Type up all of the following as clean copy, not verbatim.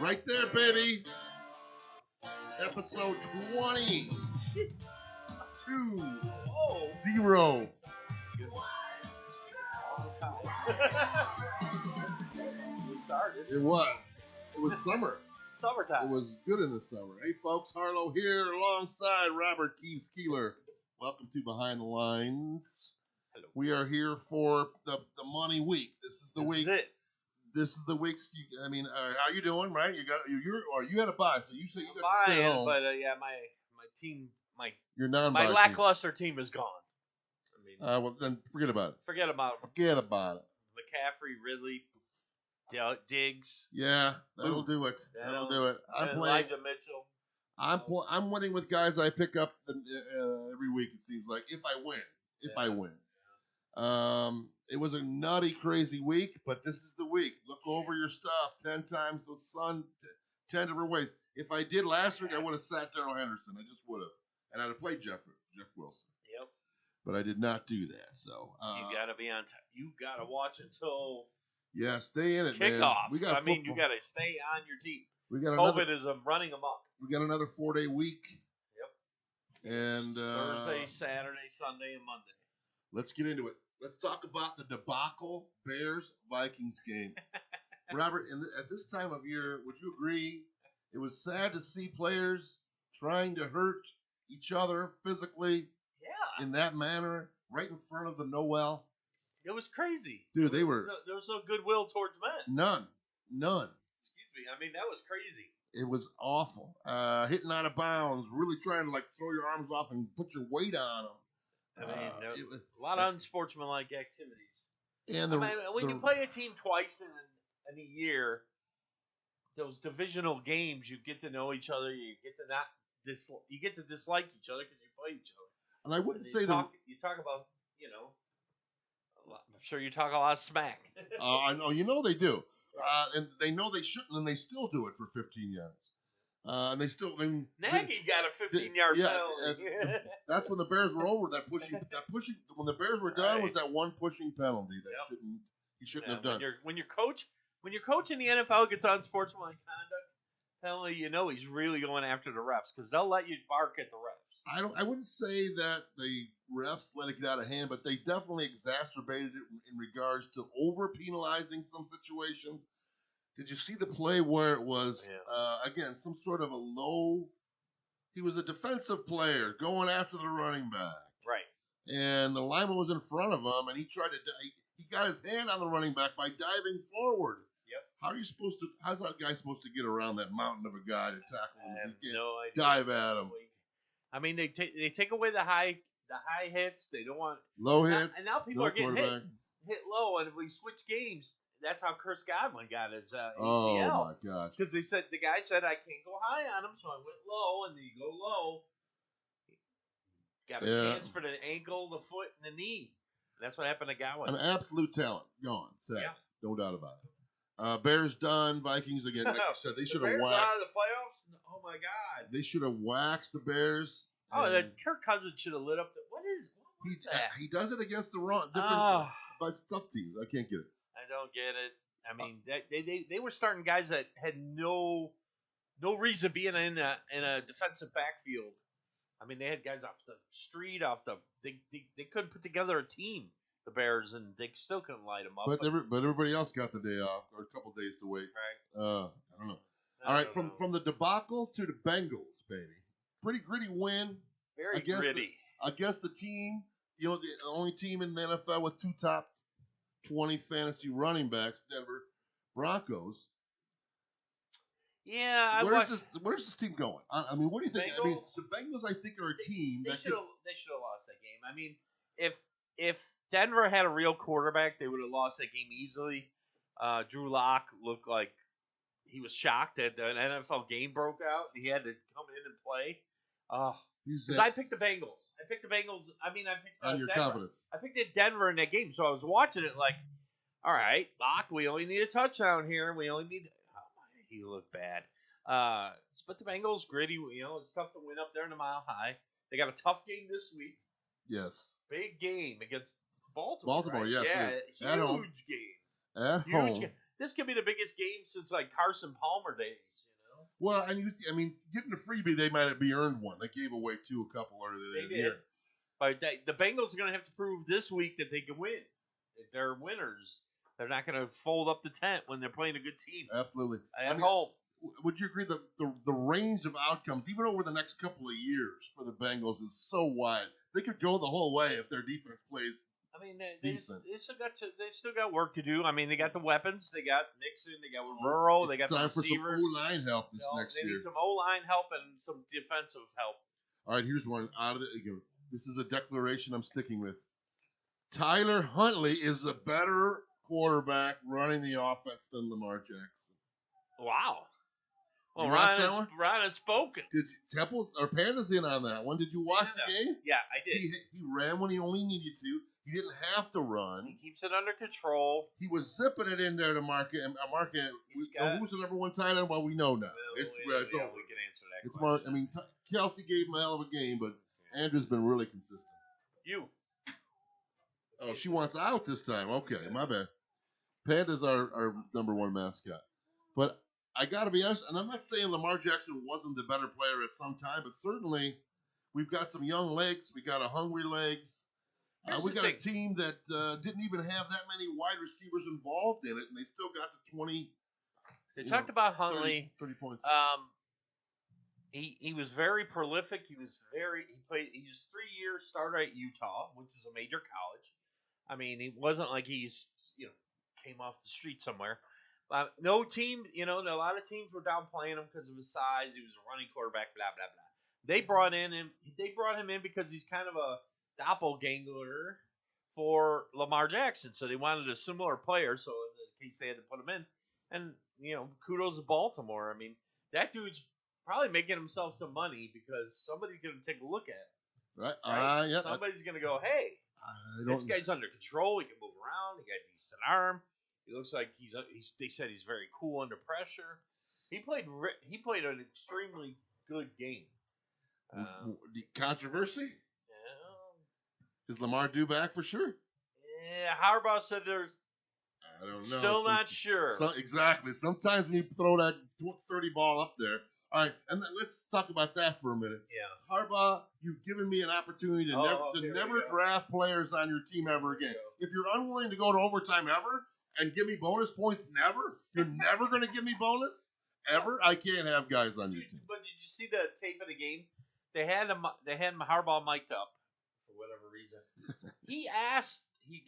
Right there, baby. Episode 20. 2-0. It was. It was summer. Summertime. It was good in the summer. Hey, folks. Harlow here alongside Robert Keeves-Keeler. Welcome to Behind the Lines. Hello. We are here for the money week. This is the week. This is the week. How you doing? Right? You had a bye, so you said you got to sit at home. But my team, Your my lackluster team is gone. Well, then forget about it. Forget about it. McCaffrey, Ridley, Diggs. Yeah, that'll do it. That'll do it. I'm playing. Elijah Mitchell. I'm winning with guys I pick up every week. It seems like if I win. It was a nutty, crazy week, but this is the week. Look over your stuff 10 times the sun, 10 different ways. If I did last week, I would have sat Darrell Henderson. I just would have, and I'd have played Jeff Wilson. Yep. But I did not do that. So you gotta be on time. You gotta watch until stay in it, kickoff. Man. You gotta stay on your team. We got COVID is running amok. We got another 4-day week. Yep. And Thursday, Saturday, Sunday, and Monday. Let's get into it. Let's talk about the debacle Bears-Vikings game. Robert, at this time of year, would you agree it was sad to see players trying to hurt each other physically in that manner right in front of the Noel? It was crazy. Dude, there was no goodwill towards men. None. Excuse me. That was crazy. It was awful. Hitting out of bounds, really trying to throw your arms off and put your weight on them. It was a lot of unsportsmanlike activities. And when you play a team twice in a year, those divisional games, you get to know each other. You get to dislike each other because you play each other. And I wouldn't say you talk about, I'm sure you talk a lot of smack. I know they do. And they know they shouldn't, and they still do it for 15 yards. And they still. Nagy got a 15-yard penalty. That's when the Bears were over. That pushing. When the Bears were done, was that one pushing penalty that he shouldn't have done. When your coach in the NFL gets on sportsmanlike conduct penalty, he's really going after the refs because they'll let you bark at the refs. I wouldn't say that the refs let it get out of hand, but they definitely exacerbated it in regards to over penalizing some situations. Did you see the play where it was, again, some sort of he was a defensive player going after the running back. Right. And the lineman was in front of him, and he got his hand on the running back by diving forward. Yep. How's that guy supposed to get around that mountain of a guy to tackle him? I have no idea. Dive at him. They take away the high hits. They don't want low hits. And now people are getting hit low, and if we switch games, that's how Chris Godwin got his ACL. Oh, my gosh. Because the guy said, I can't go high on him, so I went low, and you go low. Got a chance for the ankle, the foot, and the knee. That's what happened to Godwin. An absolute talent. Gone. Sad. Yeah. No doubt about it. Bears done. Vikings again. Like you said, they should have waxed. Out of the playoffs? Oh, my God. They should have waxed the Bears. Oh, Kirk Cousins should have lit up. What is that? He does it against the but tough teams. I can't get it. I don't get it. They were starting guys that had no reason being in a defensive backfield. They had guys off the street, they couldn't put together a team, the Bears, and they still couldn't light them up. But everybody else got the day off, or a couple days to wait. Right. I don't know. All right, from the debacle to the Bengals, baby. Pretty gritty win. Very gritty. Against the team, the only team in the NFL with 2 top 20 fantasy running backs, Denver Broncos. Yeah, where's this team going? What do you think? Bengals, the Bengals, I think, are a team they should have lost that game. If Denver had a real quarterback, they would have lost that game easily. Drew Lock looked like he was shocked that an NFL game broke out and he had to come in and play. Because I picked the Bengals. I picked on your Denver. Confidence. I picked Denver in that game, so I was watching it like, all right, Lock, we only need a touchdown here. We only need. He looked bad. But the Bengals, gritty. It's tough to win up there in the Mile High. They got a tough game this week. Yes. Big game against Baltimore. Baltimore, right? yes. Yeah, At home. Huge game. At home. this could be the biggest game since like Carson Palmer days. Well, and getting a freebie, they might be earned one. They gave away a couple earlier in the year. But the Bengals are going to have to prove this week that they can win. If they're winners. They're not going to fold up the tent when they're playing a good team. Absolutely. At home. Would you agree that the range of outcomes, even over the next couple of years for the Bengals, is so wide? They could go the whole way if their defense plays decent. They still got work to do. I mean, they got the weapons. They got Mixon. They got Burrow. They got the receivers. Time for some O-line help next year. They need some O-line help and some defensive help. All right, here's one out of the. This is a declaration I'm sticking with. Tyler Huntley is a better quarterback running the offense than Lamar Jackson. Wow. Well, Ron has spoken. Did Temple's or Panda's in on that one? Did you watch the game? Yeah, I did. He ran when he only needed to. He didn't have to run. He keeps it under control. He was zipping it in there to market. Who's the number one tight end? Well, we know now. It's over. We can answer that question. Kelsey gave him a hell of a game, but Andrew's been really consistent. Oh, she wants out this time. Okay, my bad. Panda's our number one mascot. But I got to be honest, and I'm not saying Lamar Jackson wasn't the better player at some time, but certainly we've got some young legs. We got a hungry legs. We got a team that didn't even have that many wide receivers involved in it, and they still got to 20. They talked about Huntley. 30 points. He was very prolific. He was 3-year starter at Utah, which is a major college. I mean, it wasn't like he's came off the street somewhere. No team, a lot of teams were downplaying him because of his size. He was a running quarterback, blah blah blah. They brought him in because he's kind of a doppelganger for Lamar Jackson. So they wanted a similar player, so in case they had to put him in. And kudos to Baltimore. I mean, that dude's probably making himself some money because somebody's going to take a look at it. Right? Yeah. Somebody's going to go, hey, this guy's under control. He can move around. He got a decent arm. He looks like they said he's very cool under pressure. He played an extremely good game. The controversy? Is Lamar due back for sure? Yeah, Harbaugh said there's. I don't know. Still not sure. Exactly. Sometimes when you throw that 30 ball up there. All right, and let's talk about that for a minute. Yeah. Harbaugh, you've given me an opportunity to never draft players on your team ever again. If you're unwilling to go to overtime ever and give me bonus points, you're never going to give me bonus ever. I can't have guys on your team. But did you see the tape of the game? They had Harbaugh mic'd up for whatever reason. He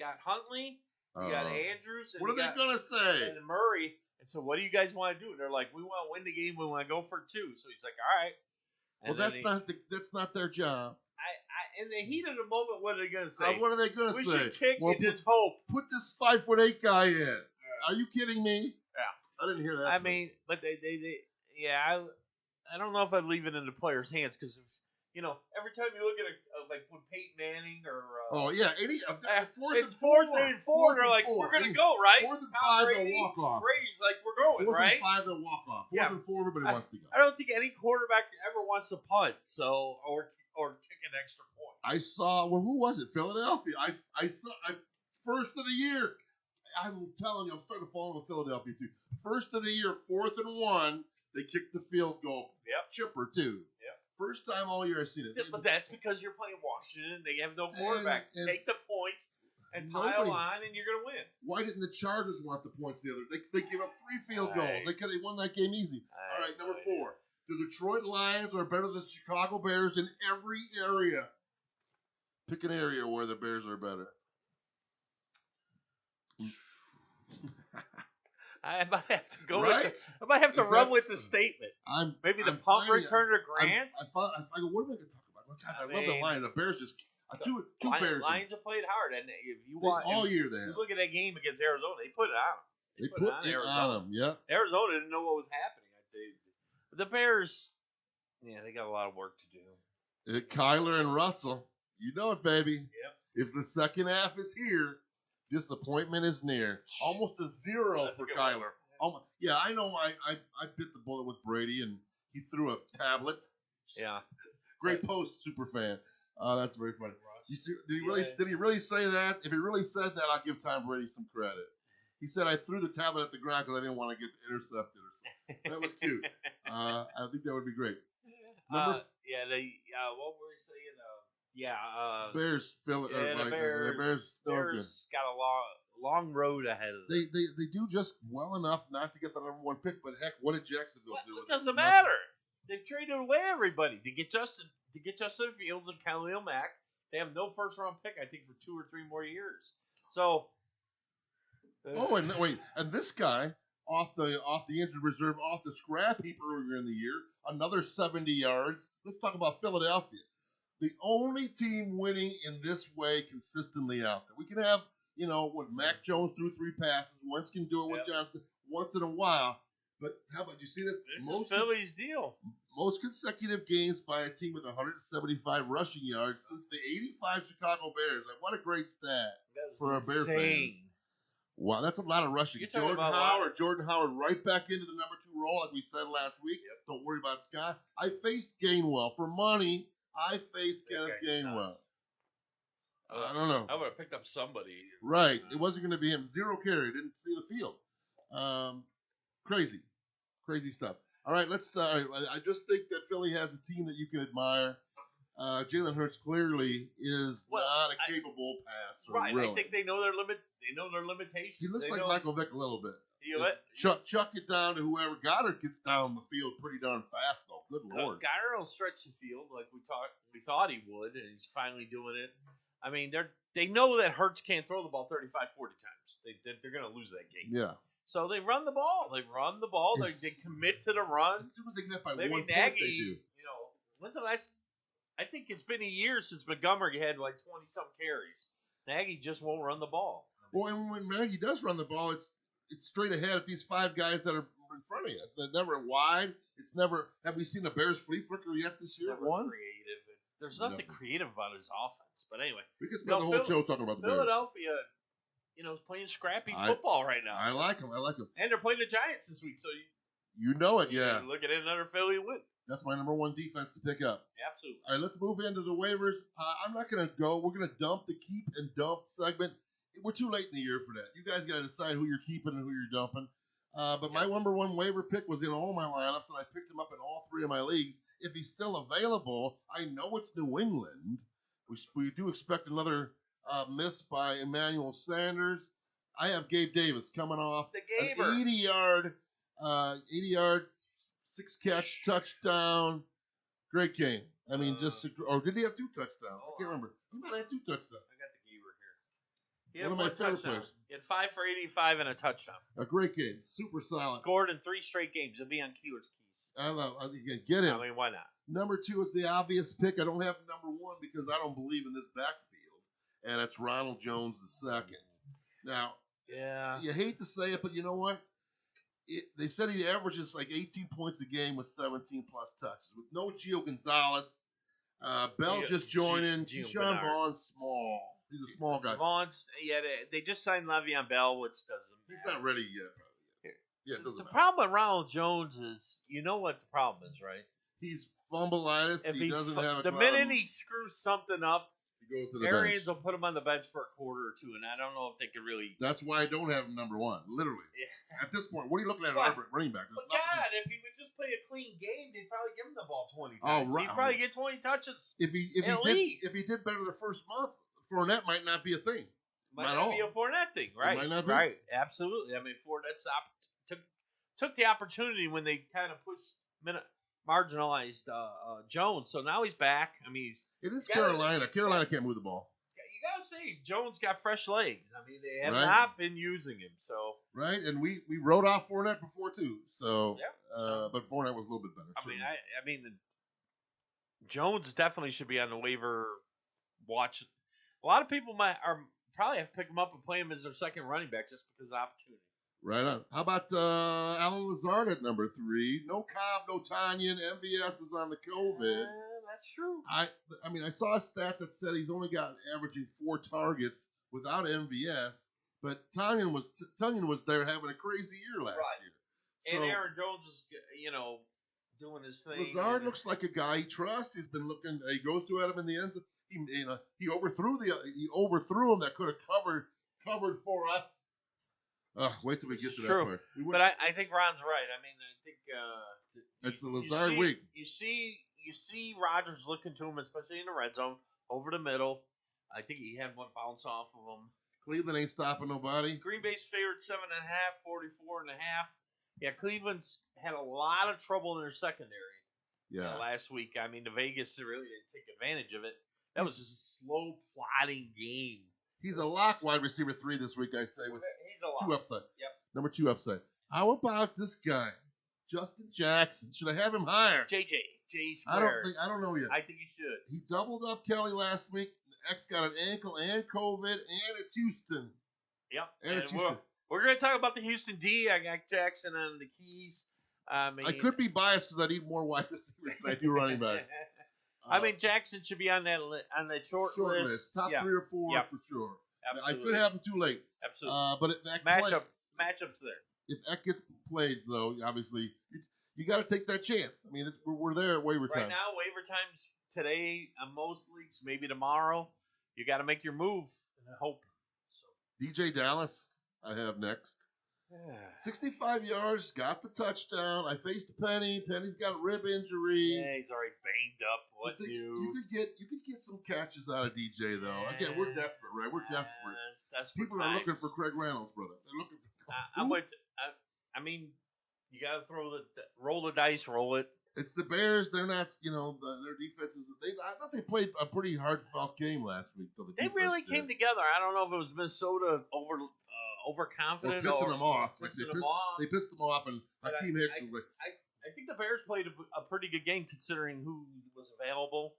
got Huntley, he got Andrews, and what are they going to say? And Murray. And so, what do you guys want to do? And they're like, we want to win the game. We want to go for 2. So he's like, all right. And that's not their job. In the heat of the moment, what are they going to say? What are they going to say? We should kick and just hope. Put this 5'8" guy in. Are you kidding me? Yeah. I didn't hear that. I mean, but I don't know if I'd leave it in the players' hands because every time you look at like with Peyton Manning or it's fourth and 4, they're like, we're gonna go, right? 4th and 5, they'll walk off. Brady's like, we're going, right? 4th and 5, they'll walk off. 4th and 4, everybody wants to go. I don't think any quarterback ever wants to punt, or kick an extra point. I saw who was it? Philadelphia. I saw first of the year. I'm telling you, I'm starting to fall in with Philadelphia too. First of the year, 4th and 1, they kicked the field goal. Yep. Chipper too. First time all year I've seen it. But that's because you're playing Washington. They have no quarterback. Take the points and pile on, and you're going to win. Why didn't the Chargers want the points the other? They gave up 3 field goals. They could have won that game easy. All right, number 4. The Detroit Lions are better than the Chicago Bears in every area. Pick an area where the Bears are better. I might have to go with I might have to run with the statement. Maybe the punt return to Grant. I what am I going to talk about? God, I love the Lions. The Bears just two Bears. Lions have played hard, and if you want all year, they you look at that game against Arizona. They put it on. They put it on them. Yeah. Arizona didn't know what was happening. But the Bears, they got a lot of work to do. Kyler and Russell, you know it, baby. Yep. If the second half is here, disappointment is near. Almost a 0 for Kyler. I know. I bit the bullet with Brady, and he threw a tablet. Yeah. Great post, super fan. That's very funny. Did he really say that? If he really said that, I'll give Tom Brady some credit. He said I threw the tablet at the ground because I didn't want to get intercepted or something. That was cute. I think that would be great. What were we saying? Bears the Bears got a long road ahead of them. They do just well enough not to get the number 1 pick, but heck, what did Jacksonville do? It doesn't matter. They've traded away everybody to get Justin Fields and Khalil Mack. They have no first round pick, I think, for 2 or 3 more years. So. And this guy off the injured reserve, off the scrap heap earlier in the year, another 70 yards. Let's talk about Philadelphia. The only team winning in this way consistently out there. We can have, when Mac Jones threw 3 passes, Wentz can do it with Johnson once in a while. But how about you see this? This is Philly's deal. Most consecutive games by a team with 175 rushing yards since the '85 Chicago Bears. Like, what a great stat for our Bear fans. Wow, that's a lot of rushing. Jordan Howard right back into the number 2 role, like we said last week. Yep. Don't worry about Scott. I faced Gainwell. For money, I faced Kenneth Gainwell. I don't know. I would have picked up somebody. Right. It wasn't going to be him. 0 carry. Didn't see the field. Crazy stuff. All right, I just think that Philly has a team that you can admire. Jalen Hurts clearly is not a capable passer. Right. Really. I think they know their limit. They know their limitations. He looks like Michael Vick a little bit. Chuck it down to whoever. Goddard gets down the field pretty darn fast, though. Good Lord. Goddard will stretch the field like we thought he would, and he's finally doing it. I mean, they know that Hurts can't throw the ball 35, 40 times. They're going to lose that game. Yeah. So they run the ball. They commit to the run. As soon as they get by Maybe 1 point, Nagy, they do. When's the last? I think it's been a year since Montgomery had like 20-some carries. Nagy just won't run the ball. Well, and when Nagy does run the ball, it's straight ahead at these 5 guys that are in front of you. It's never wide. It's never. Have we seen a Bears flea flicker yet this year? Never creative. There's nothing creative about his offense. But anyway, we can spend the whole show talking about the Bears. Philadelphia, is playing scrappy football right now. I like them. And they're playing the Giants this week, so you know it, yeah. Look at another Philly win. That's my number 1 defense to pick up. Absolutely. All right, let's move into the waivers. I'm not going to go. We're going to dump the keep and dump segment. We're too late in the year for that. You guys got to decide who you're keeping and who you're dumping. But my number 1 waiver pick was in all my lineups, and I picked him up in all 3 of my leagues. If he's still available, I know it's New England. We do expect another miss by Emmanuel Sanders. I have Gabe Davis coming off an 80-yard, 6-catch touchdown. Great game. I mean, did he have 2 touchdowns? I can't remember. He might have 2 touchdowns. I got the Gaber here. He had one of my favorite players. He had 5 for 85 and a touchdown. A great game. Super solid. Scored in 3 straight games. He'll be on Keeler's keys. I love get him. I mean, why not? Number 2 is the obvious pick. I don't have number 1 because I don't believe in this backfield, and it's Ronald Jones II. Now, you hate to say it, but you know what? They said he averages like 18 points a game with 17-plus touches. With no Gio Gonzalez, Bell just joining. Keyshawn Vaughn's small. He's a small guy. They just signed Le'Veon Bell, which doesn't matter. He's not ready yet. Yeah, it doesn't matter. Problem with Ronald Jones is, you know what the problem is, right? He's fumbleitis. He doesn't have a The minute he screws something up, he goes to the Arians bench. will put him on the bench for a quarter or 2, and I don't know if they could really. That's why I don't have him number 1, literally. Yeah. At this point, what are you looking at running back? But God, if he would just play a clean game, they'd probably give him the ball 20 times. Oh, right. He'd probably get 20 touches. If he did better the first month, Fournette might not be a thing. Might not be a Fournette thing, right? It might not be. Right, absolutely. I mean, Fournette's took the opportunity when they kind of marginalized Jones. So now he's back. I mean, it is Carolina. Carolina can't move the ball. You gotta say, Jones got fresh legs. I mean, they have not been using him. So right, and we wrote off Fournette before too. So, but Fournette was a little bit better. I mean, Jones definitely should be on the waiver watch. A lot of people probably have to pick him up and play him as their second running back just because of opportunity. Right on. How about Alan Lazard at number 3? No Cobb, no Tanyan. MVS is on the COVID. That's true. I mean, I saw a stat that said he's only got averaging 4 targets without MVS, but Tanyan was there having a crazy year last year. So, and Aaron Jones is, doing his thing. Lazard looks like a guy he trusts. He's been looking. He goes to him in the end zone. He overthrew him that could have covered for us. Wait till we get to that True. part. But I think Ron's right. I mean, I think it's the Lazard week. You see Rodgers looking to him, especially in the red zone, over the middle. I think he had one bounce off of him. Cleveland ain't stopping nobody. Green Bay's favored 7.5, 44.5. Yeah, Cleveland's had a lot of trouble in their secondary. Last week. I mean, the Vegas really didn't take advantage of it. That was just a slow plodding game. He's a lock wide receiver 3 this week, I say, with he's a lock. 2 upside. Yep. Number 2 upside. How about this guy, Justin Jackson? Should I have him higher? J squared. I don't know yet. I think you should. He doubled up Kelly last week. The X got an ankle and COVID, and it's Houston. Yep. And it's Houston. We're going to talk about the Houston D. I got Jackson on the keys. I could be biased because I need more wide receivers than I do running backs. I mean, Jackson should be on that short list. Top 3 or 4 for sure. Absolutely. I could have him too late. Absolutely. But if matchups there. If Eck gets played, though, obviously you got to take that chance. I mean, we're there at waiver time. Right now, waiver time's today on most leagues, maybe tomorrow. You got to make your move and hope. So. DJ Dallas, I have next. 65 yards, got the touchdown. I faced Penny. Penny's got a rib injury. Yeah, he's already banged up. You could get some catches out of DJ though. Again, we're desperate, right? We're desperate. People are looking for Craig Reynolds, brother. They're looking for. I mean, you got to roll the dice, roll it. It's the Bears. They're not, their defenses. I thought they played a pretty heartfelt game last week. They really came together. I don't know if it was Minnesota overconfident or pissing them off. They pissed them off, and Hakeem Hicks was like. I think the Bears played a pretty good game considering who was available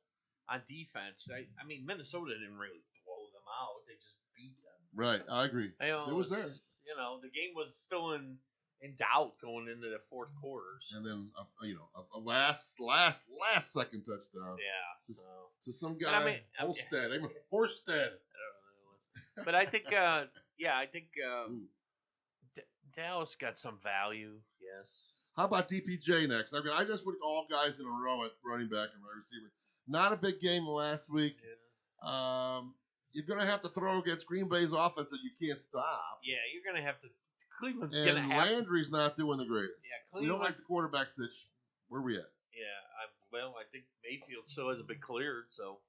on defense. I mean, Minnesota didn't really blow them out; they just beat them. Right, I agree. It was there. The game was still in doubt going into the fourth quarters. And then a last second touchdown. Yeah. To some guy, Horsted. But I think, Dallas got some value. Yes. How about DPJ next? I just went all guys in a row at running back and wide receiver. Not a big game last week. Yeah. You're going to have to throw against Green Bay's offense that you can't stop. Yeah, you're going to have to. Cleveland's going to have Landry's not doing the greatest. Yeah, we don't like the quarterback stitch. Where are we at? Yeah, I think Mayfield still hasn't been cleared, so.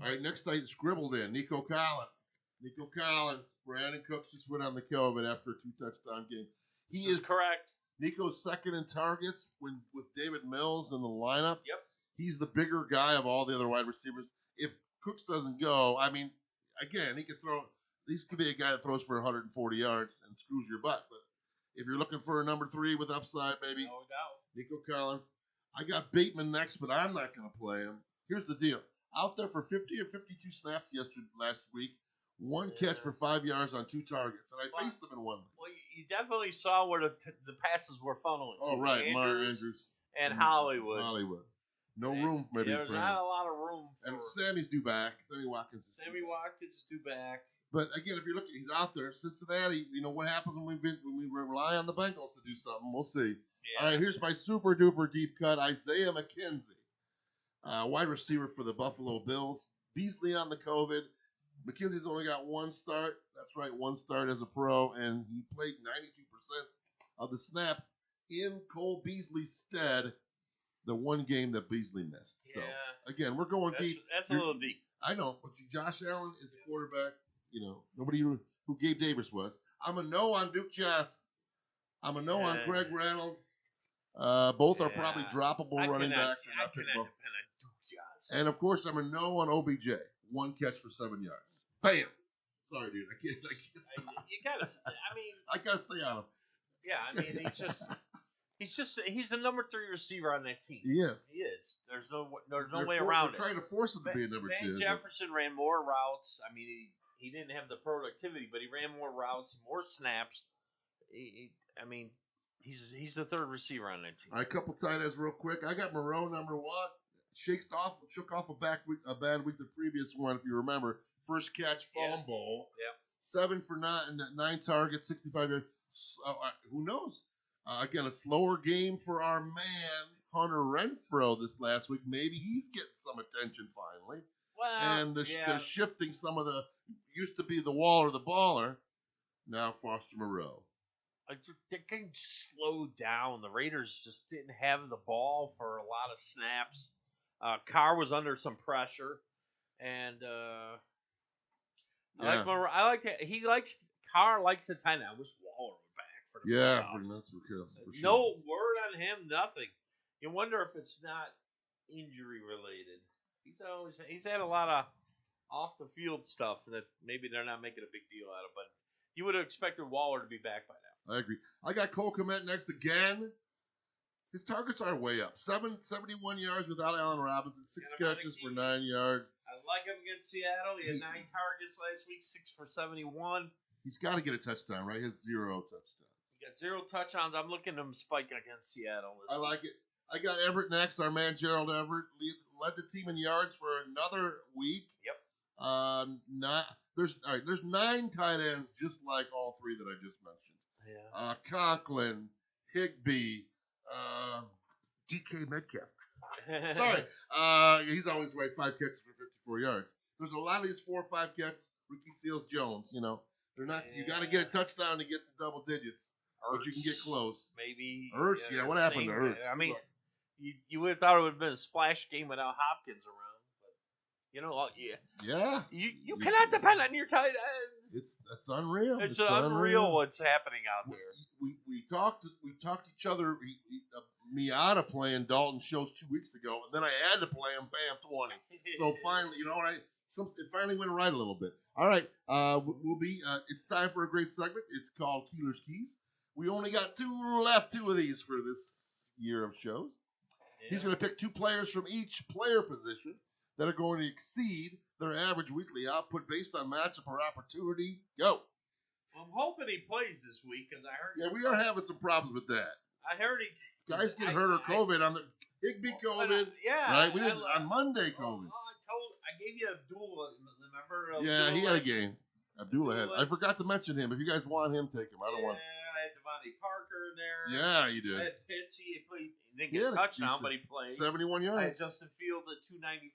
All right, next I scribbled in Nico Collins. Brandon Cooks just went on the COVID after a 2-touchdown game. He is correct. Nico's second in targets with David Mills in the lineup. Yep. He's the bigger guy of all the other wide receivers. If Cooks doesn't go, I mean, again, he could throw. This could be a guy that throws for 140 yards and screws your butt. But if you're looking for a number 3 with upside, maybe no doubt. Nico Collins. I got Bateman next, but I'm not going to play him. Here's the deal: out there for 50 or 52 snaps last week. 1 catch for 5 yards on 2 targets, and I faced him in one. Well, you definitely saw where the passes were funneling. Oh, right, Mark Andrews and Hollywood. No room, maybe. There's not a lot of room. And Sammy's due back. Sammy Watkins is due back. But again, if you're looking, he's out there. Cincinnati. You know what happens when we rely on the Bengals to do something? We'll see. Yeah. All right, here's my super duper deep cut. Isaiah McKenzie, wide receiver for the Buffalo Bills. Beasley on the COVID. McKenzie's only got 1 start. That's right, 1 start as a pro, and he played 92% of the snaps in Cole Beasley's stead. The one game that Beasley missed. So again, we're going deep. That's a little deep. I know, but Josh Allen is a quarterback. Nobody who Gabe Davis was. I'm a no on Duke Johnson. I'm a no on Craig Reynolds. Both are probably droppable running backs. I cannot depend on Duke Johnson. And of course, I'm a no on OBJ. 1 catch for 7 yards. Bam. Sorry, dude. I can't stop. You gotta. I mean. I gotta stay on him. Yeah, I mean, he's the number 3 receiver on that team. He is. There's no way around it. They're trying to force him to be a number 2. Van Jefferson ran more routes. I mean, he didn't have the productivity, but he ran more routes, more snaps. I mean, he's the 3rd receiver on that team. All right, couple tight ends real quick. I got Moreau number 1. Shook off a bad week the previous one, if you remember. First catch, fumble. Yeah. 7 for 9 targets, 65 yards. Who knows? Again, a slower game for our man, Hunter Renfrow, this last week. Maybe he's getting some attention finally. Well, and they're shifting some of the, used to be the Waller, the baller, now Foster Moreau. they're getting slowed down. The Raiders just didn't have the ball for a lot of snaps. Carr was under some pressure, and Yeah. Carr likes the tight end. I wish Waller were back for the playoffs. That's for sure. No word on him. Nothing. You wonder if it's not injury related. He's had a lot of off the field stuff that maybe they're not making a big deal out of, but you would have expected Waller to be back by now. I agree. I got Cole Kmet next again. His targets are way up. 71 yards without Allen Robinson, 6 catches for 9 yards. I like him against Seattle. He had 9 targets last week, 6 for 71. He's got to get a touchdown, right? He has 0 touchdowns. He got 0 touchdowns. I'm looking at him spike against Seattle. I like it. I got Everett next. Our man Gerald Everett led the team in yards for another week. Yep. There's 9 tight ends just like all 3 that I just mentioned. Yeah. Conklin, Higbee, DK Metcalf. Sorry. He's always right 5 catches for 54 yards. There's a lot of these 4 or 5 catches. Ricky Seals Jones, they're not. You got to get a touchdown to get to double digits, but you can get close. Maybe Ertz. Yeah, what happened to Ertz? I mean, you would have thought it would have been a splash game without Hopkins around, but Yeah. You cannot depend on your tight end. That's unreal. It's unreal what's happening out there. We talked each other me out of playing Dalton Schultz 2 weeks ago, and then I had to play him. Bam, 20. So finally, it finally went right a little bit. All right, it's time for a great segment. It's called Keeler's Keys. We only got 2 left, 2 of these for this year of shows. Yeah. He's going to pick 2 players from each player position that are going to exceed their average weekly output based on matchup or opportunity. Go. Well, I'm hoping he plays this week because I heard. Yeah, we are having some problems with that. I heard he. Guys get hurt or COVID on the Higbee COVID. Right? We did on Monday COVID. I gave you Abdullah. Remember? Yeah, he had a game. Abdullah had. I forgot to mention him. If you guys want him, take him. I don't want. I had Devontae Parker in there. Yeah, you did. I had Pitts. He didn't get a touchdown, but he played. 71 yards. I had Justin Fields at 295.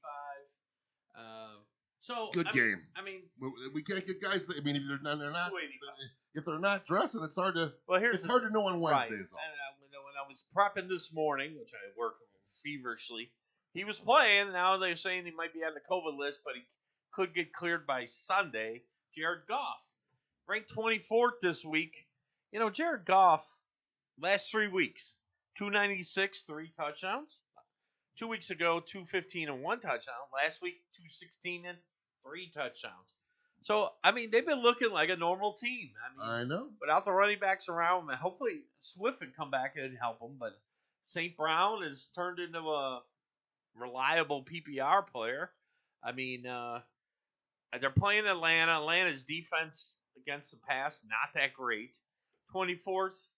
Good game. I mean, we can't get guys. I mean, if they're not dressing, it's hard to. It's hard to know on Wednesdays. Right. And when I was prepping this morning, which I work feverishly, he was playing. Now they're saying he might be on the COVID list, but he could get cleared by Sunday. Jared Goff, ranked 24th this week. Jared Goff, last 3 weeks, 296, 3 touchdowns. 2 weeks ago, 215 and 1 touchdown. Last week, 216 and 3 touchdowns. So, I mean, they've been looking like a normal team. I know. Without the running backs around them, hopefully Swift would come back and help them. But St. Brown has turned into a reliable PPR player. I mean, they're playing Atlanta. Atlanta's defense against the pass, not that great. 24th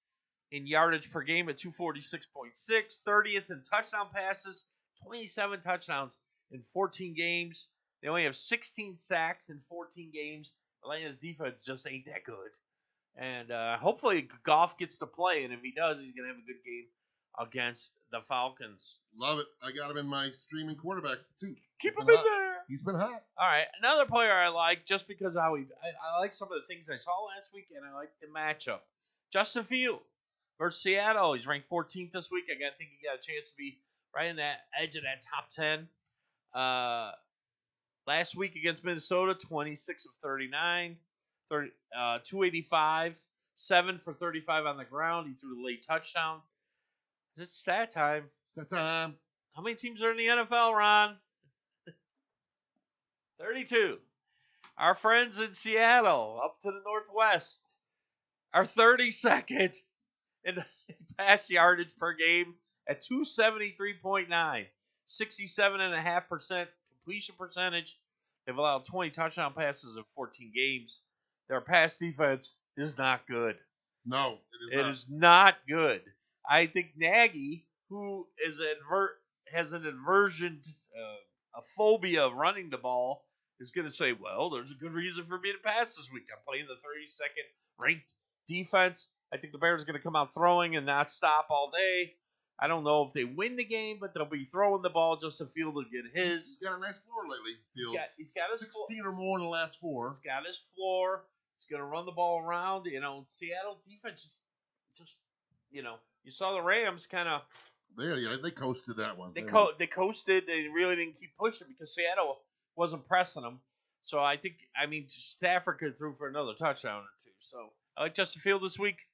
in yardage per game at 246.6. 30th in touchdown passes, 27 touchdowns in 14 games. They only have 16 sacks in 14 games. Atlanta's defense just ain't that good. And hopefully Goff gets to play, and if he does, he's going to have a good game against the Falcons. Love it. I got him in my streaming quarterbacks, too. Keep him in there. He's been hot. All right. Another player I like just because I like some of the things I saw last week, and I like the matchup. Justin Fields versus Seattle. He's ranked 14th this week. I think he got a chance to be right in that edge of that top 10. Last week against Minnesota, 26 of 39, 285, 7 for 35 on the ground. He threw the late touchdown. It's stat time. How many teams are in the NFL, Ron? 32. Our friends in Seattle, up to the northwest, are 32nd in pass yardage per game at 273.9, 67.5% completion percentage. They've allowed 20 touchdown passes in 14 games. Their pass defense is not good. No, it is not good. I think Nagy, who has an aversion, a phobia of running the ball, is going to say, well, there's a good reason for me to pass this week. I'm playing the 32nd ranked defense. I think the Bears are going to come out throwing and not stop all day. I don't know if they win the game, but they'll be throwing the ball just to Field to get his. He's got a nice floor lately. He's got his 16 or more in the last 4. He's got his floor. He's going to run the ball around. Seattle defense just you saw the Rams kind of They coasted that one. they coasted. They really didn't keep pushing because Seattle wasn't pressing them. So I mean, Stafford could throw for another touchdown or two. So I like Justin Field this week.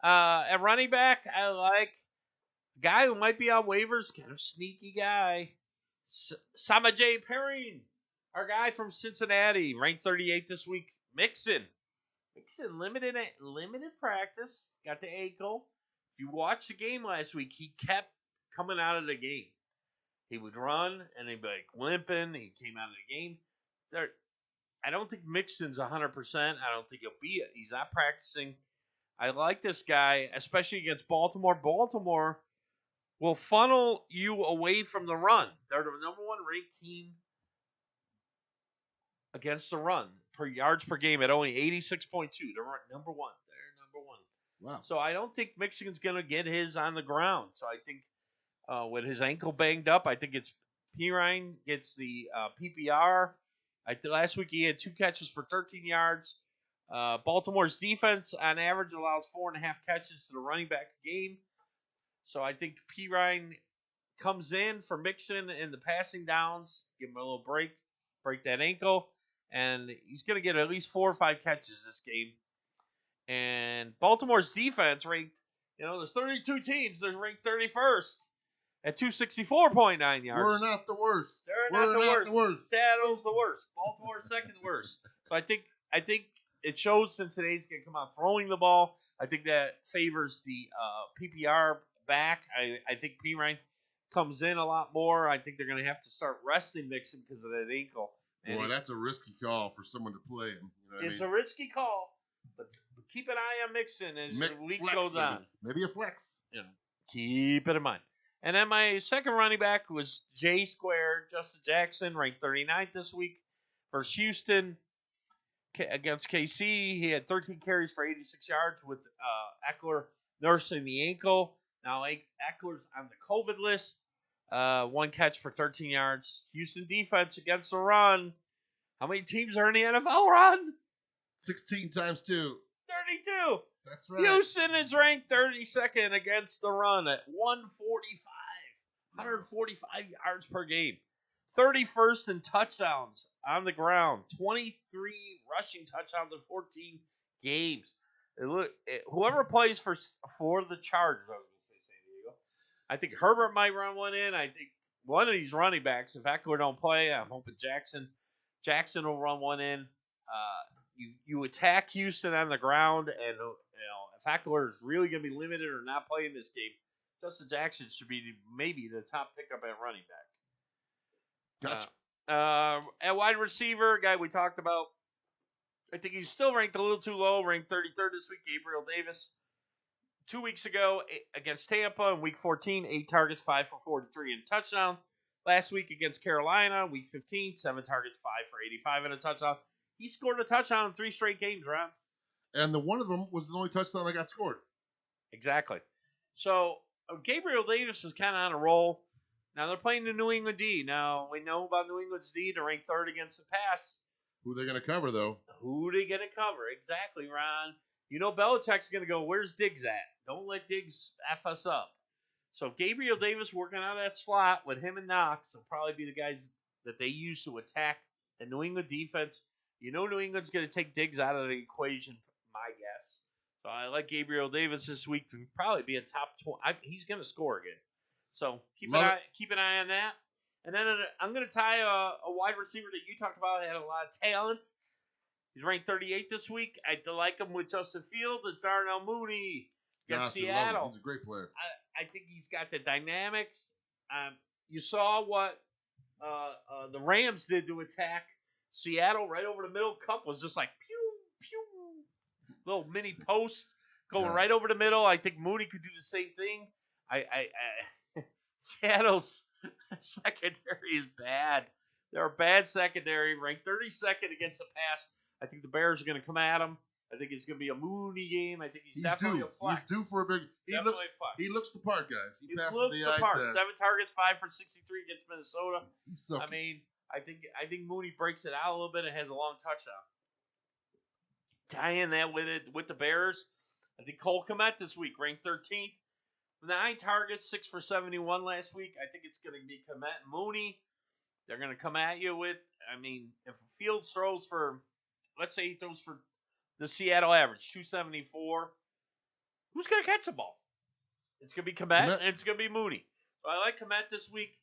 At running back, I like a guy who might be on waivers, kind of sneaky guy, Samaje Perine, our guy from Cincinnati, ranked 38 this week. Mixon, limited practice, got the ankle. If you watched the game last week, he kept coming out of the game. He would run and he'd be like limping. He came out of the game. I don't think Mixon's 100%. I don't think he's not practicing. I like this guy, especially against Baltimore. Baltimore will funnel you away from the run. They're the number one ranked team against the run per yards per game at only 86.2. They're number one. Wow. So I don't think Mixon's going to get his on the ground. So I think with his ankle banged up, I think it's Perine gets the PPR. Last week he had 2 catches for 13 yards. Baltimore's defense on average allows 4.5 catches to the running back game. So I think Perine comes in for Mixon in the passing downs, give him a little break that ankle, and he's going to get at least 4 or 5 catches this game. And Baltimore's defense ranked, there's 32 teams. They're ranked 31st at 264.9 yards. We're not the worst. They're not the worst. Seattle's the worst. Baltimore's second worst. So I think it shows Cincinnati's going to come out throwing the ball. I think that favors the PPR back. I think Perine comes in a lot more. I think they're going to have to start resting Mixon because of that ankle. Boy, that's a risky call for someone to play him. It's a risky call, but keep an eye on Mixon as the week goes on. Maybe a flex. Keep it in mind. And then my second running back was J Square, Justin Jackson, ranked 39th this week versus Houston against KC. He had 13 carries for 86 yards with Eckler nursing the ankle. Now Eckler's on the COVID list. 1 catch for 13 yards. Houston defense against the run. How many teams are in the NFL run? 16 times 2. 32. That's right. Houston is ranked 32nd against the run at 145 yards per game. 31st in touchdowns on the ground. 23 rushing touchdowns in 14 games. Whoever plays for the Chargers, I was going to say San Diego. I think Herbert might run one in. I think one of these running backs, if Eckler don't play, I'm hoping Jackson will run one in. You attack Houston on the ground, and if Eckler is really going to be limited or not playing this game, Justin Jackson should be maybe the top pickup at running back. Gotcha. At wide receiver, guy we talked about, I think he's still ranked a little too low, ranked 33rd this week, Gabriel Davis. 2 weeks ago against Tampa in Week 14, 8 targets, 5 for 43 and a touchdown. Last week against Carolina, Week 15, 7 targets, 5 for 85 and a touchdown. He scored a touchdown in 3 straight games, Ron. And one of them was the only touchdown that got scored. Exactly. So Gabriel Davis is kind of on a roll. Now they're playing the New England D. Now we know about New England's D. They're ranked 3rd against the pass. Who they going to cover, though? Who are they going to cover? Exactly, Ron. Belichick's going to go, where's Diggs at? Don't let Diggs F us up. So Gabriel Davis working out of that slot with him and Knox will probably be the guys that they use to attack the New England defense. New England's going to take Diggs out of the equation, my guess. So I like Gabriel Davis this week to probably be a top 20. He's going to score again. So keep an eye on that. And then I'm going to tie a wide receiver that you talked about had a lot of talent. He's ranked 38th this week. I like him with Justin Fields and Darnell Mooney against Seattle. He's a great player. I think he's got the dynamics. You saw what the Rams did to attack Seattle right over the middle. Cup was just like pew, pew. Little mini post going right over the middle. I think Mooney could do the same thing. Seattle's secondary is bad. They're a bad secondary, ranked 32nd against the pass. I think the Bears are going to come at him. I think it's going to be a Mooney game. I think he's definitely due. A flex. He's due for a big. He looks the part, guys. He looks the part. 7 targets, 5 for 63 against Minnesota. I mean, I think Mooney breaks it out a little bit and has a long touchdown. Tying that with the Bears, I think Cole Kmet this week ranked 13th. 9 targets, 6 for 71 last week. I think it's going to be Komet and Mooney. They're going to come at you with, I mean, if Fields throws for, let's say he throws for the Seattle average, 274, who's going to catch the ball? It's going to be Komet and it's going to be Mooney. So I like Komet this week.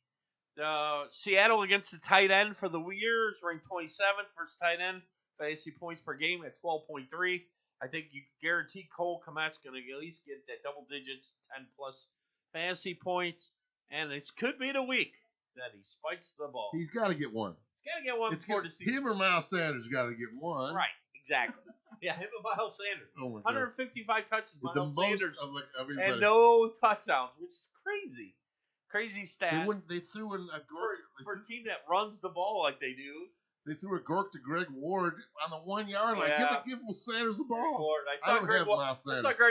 Seattle against the tight end for the year is ranked 27th versus tight end. Fantasy points per game at 12.3. I think you can guarantee Cole Komet's going to at least get that double digits, 10-plus fantasy points. And it could be the week that he spikes the ball. He's got to get one. He's got to get one before the season. Him or Miles Sanders got to get one. Right, exactly. Yeah, him and Miles Sanders. Oh my 155 touches, with Miles Sanders. And no touchdowns, which is crazy. Crazy stat. They threw in a Gork. For a team that runs the ball like they do. They threw a Gork to Greg Ward on the 1 yard line. Give Sanders the ball. Ward. I saw Greg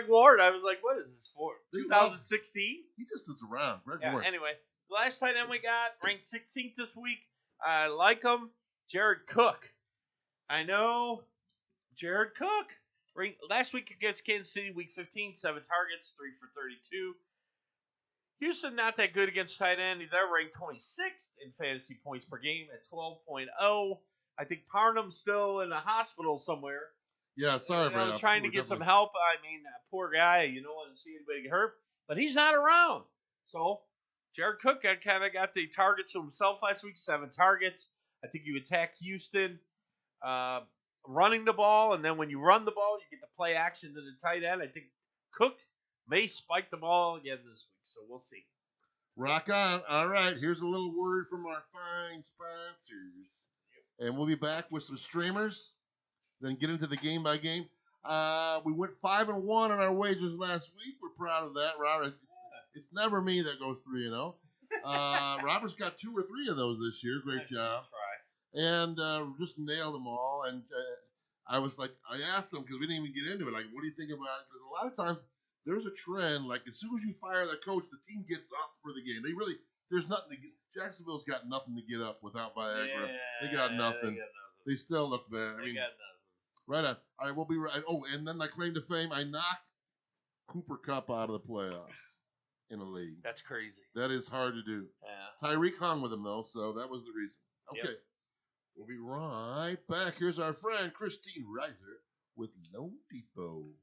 Ward. I was like, what is this for? 2016? He just sits around. Greg yeah, Ward. Anyway, the last tight end we got, ranked 16th this week. I like him. Jared Cook. I know. Jared Cook. Last week against Kansas City, week 15, 7 targets, 3 for 32. Houston not that good against tight end. They're ranked 26th in fantasy points per game at 12.0. I think Parnham's still in the hospital somewhere. Yeah, sorry, bro. Trying to get some help. I mean, poor guy. You don't want to see anybody get hurt, but he's not around. So Jared Cook kind of got the targets to himself last week, 7 targets. I think you attack Houston running the ball, and then when you run the ball, you get the play action to the tight end. I think Cook may spike the ball again this week, so we'll see. Rock on. All right, here's a little word from our fine sponsors. And we'll be back with some streamers, then get into the game by game. We went 5-1 on our wagers last week. We're proud of that, Robert. It's never me that goes 3-0. Robert's got 2 or 3 of those this year. Great job. And just nailed them all. And I was like, I asked him because we didn't even get into it. Like, what do you think about it? Because a lot of times there's a trend. Like, as soon as you fire the coach, the team gets up for the game. There's nothing to get. Jacksonville's got nothing to get up without Viagra. Yeah, they got nothing. They still look bad. They got nothing. Right on. All right, we'll be right. Oh, and then my claim to fame, I knocked Cooper Kupp out of the playoffs in a league. That's crazy. That is hard to do. Yeah. Tyreek hung with him, though, so that was the reason. Okay. Yep. We'll be right back. Here's our friend, Christine Reiser, with Loan Depot.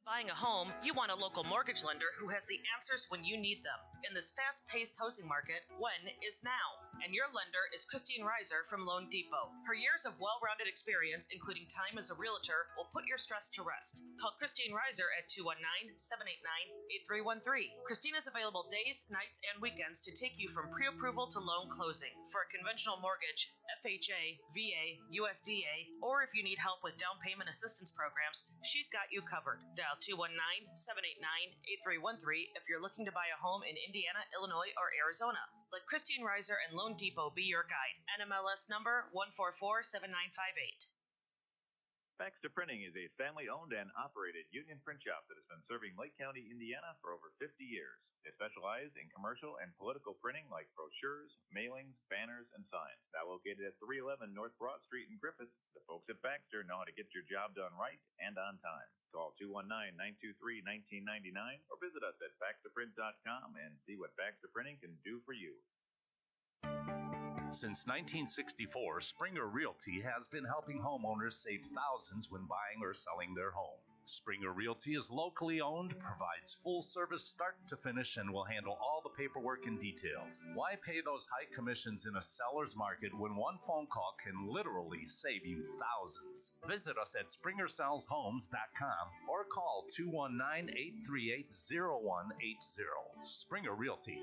Buying a home, you want a local mortgage lender who has the answers when you need them. In this fast-paced housing market, when is now. And your lender is Christine Reiser from Loan Depot. Her years of well-rounded experience, including time as a realtor, will put your stress to rest. Call Christine Reiser at 219-789-8313. Christine is available days, nights, and weekends to take you from pre-approval to loan closing. For a conventional mortgage, FHA, VA, USDA, or if you need help with down payment assistance programs, she's got you covered. Dial 219-789-8313 if you're looking to buy a home in Indiana, Illinois, or Arizona. Let Christine Reiser and Loan Depot be your guide. NMLS number 1447958. Baxter Printing is a family-owned and operated union print shop that has been serving Lake County, Indiana for over 50 years. They specialize in commercial and political printing like brochures, mailings, banners, and signs. Now located at 311 North Broad Street in Griffith, the folks at Baxter know how to get your job done right and on time. Call 219-923-1999 or visit us at baxterprint.com and see what Baxter Printing can do for you. Since 1964, Springer Realty has been helping homeowners save thousands when buying or selling their home. Springer Realty is locally owned, provides full service start to finish, and will handle all the paperwork and details. Why pay those high commissions in a seller's market when one phone call can literally save you thousands? Visit us at SpringerSellsHomes.com or call 219-838-0180. Springer Realty.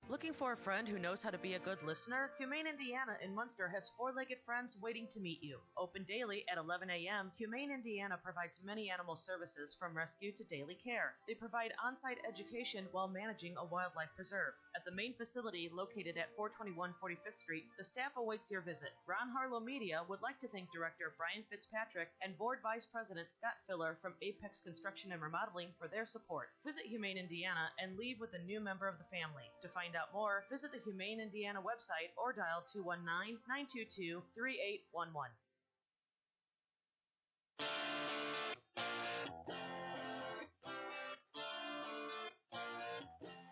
Looking for a friend who knows how to be a good listener? Humane Indiana in Munster has four-legged friends waiting to meet you. Open daily at 11 a.m., Humane Indiana provides many animal services from rescue to daily care. They provide on-site education while managing a wildlife preserve. At the main facility located at 421 45th Street, the staff awaits your visit. Ron Harlow Media would like to thank Director Brian Fitzpatrick and Board Vice President Scott Filler from Apex Construction and Remodeling for their support. Visit Humane Indiana and leave with a new member of the family. To find out more, visit the Humane Indiana website or dial 219-922-3811.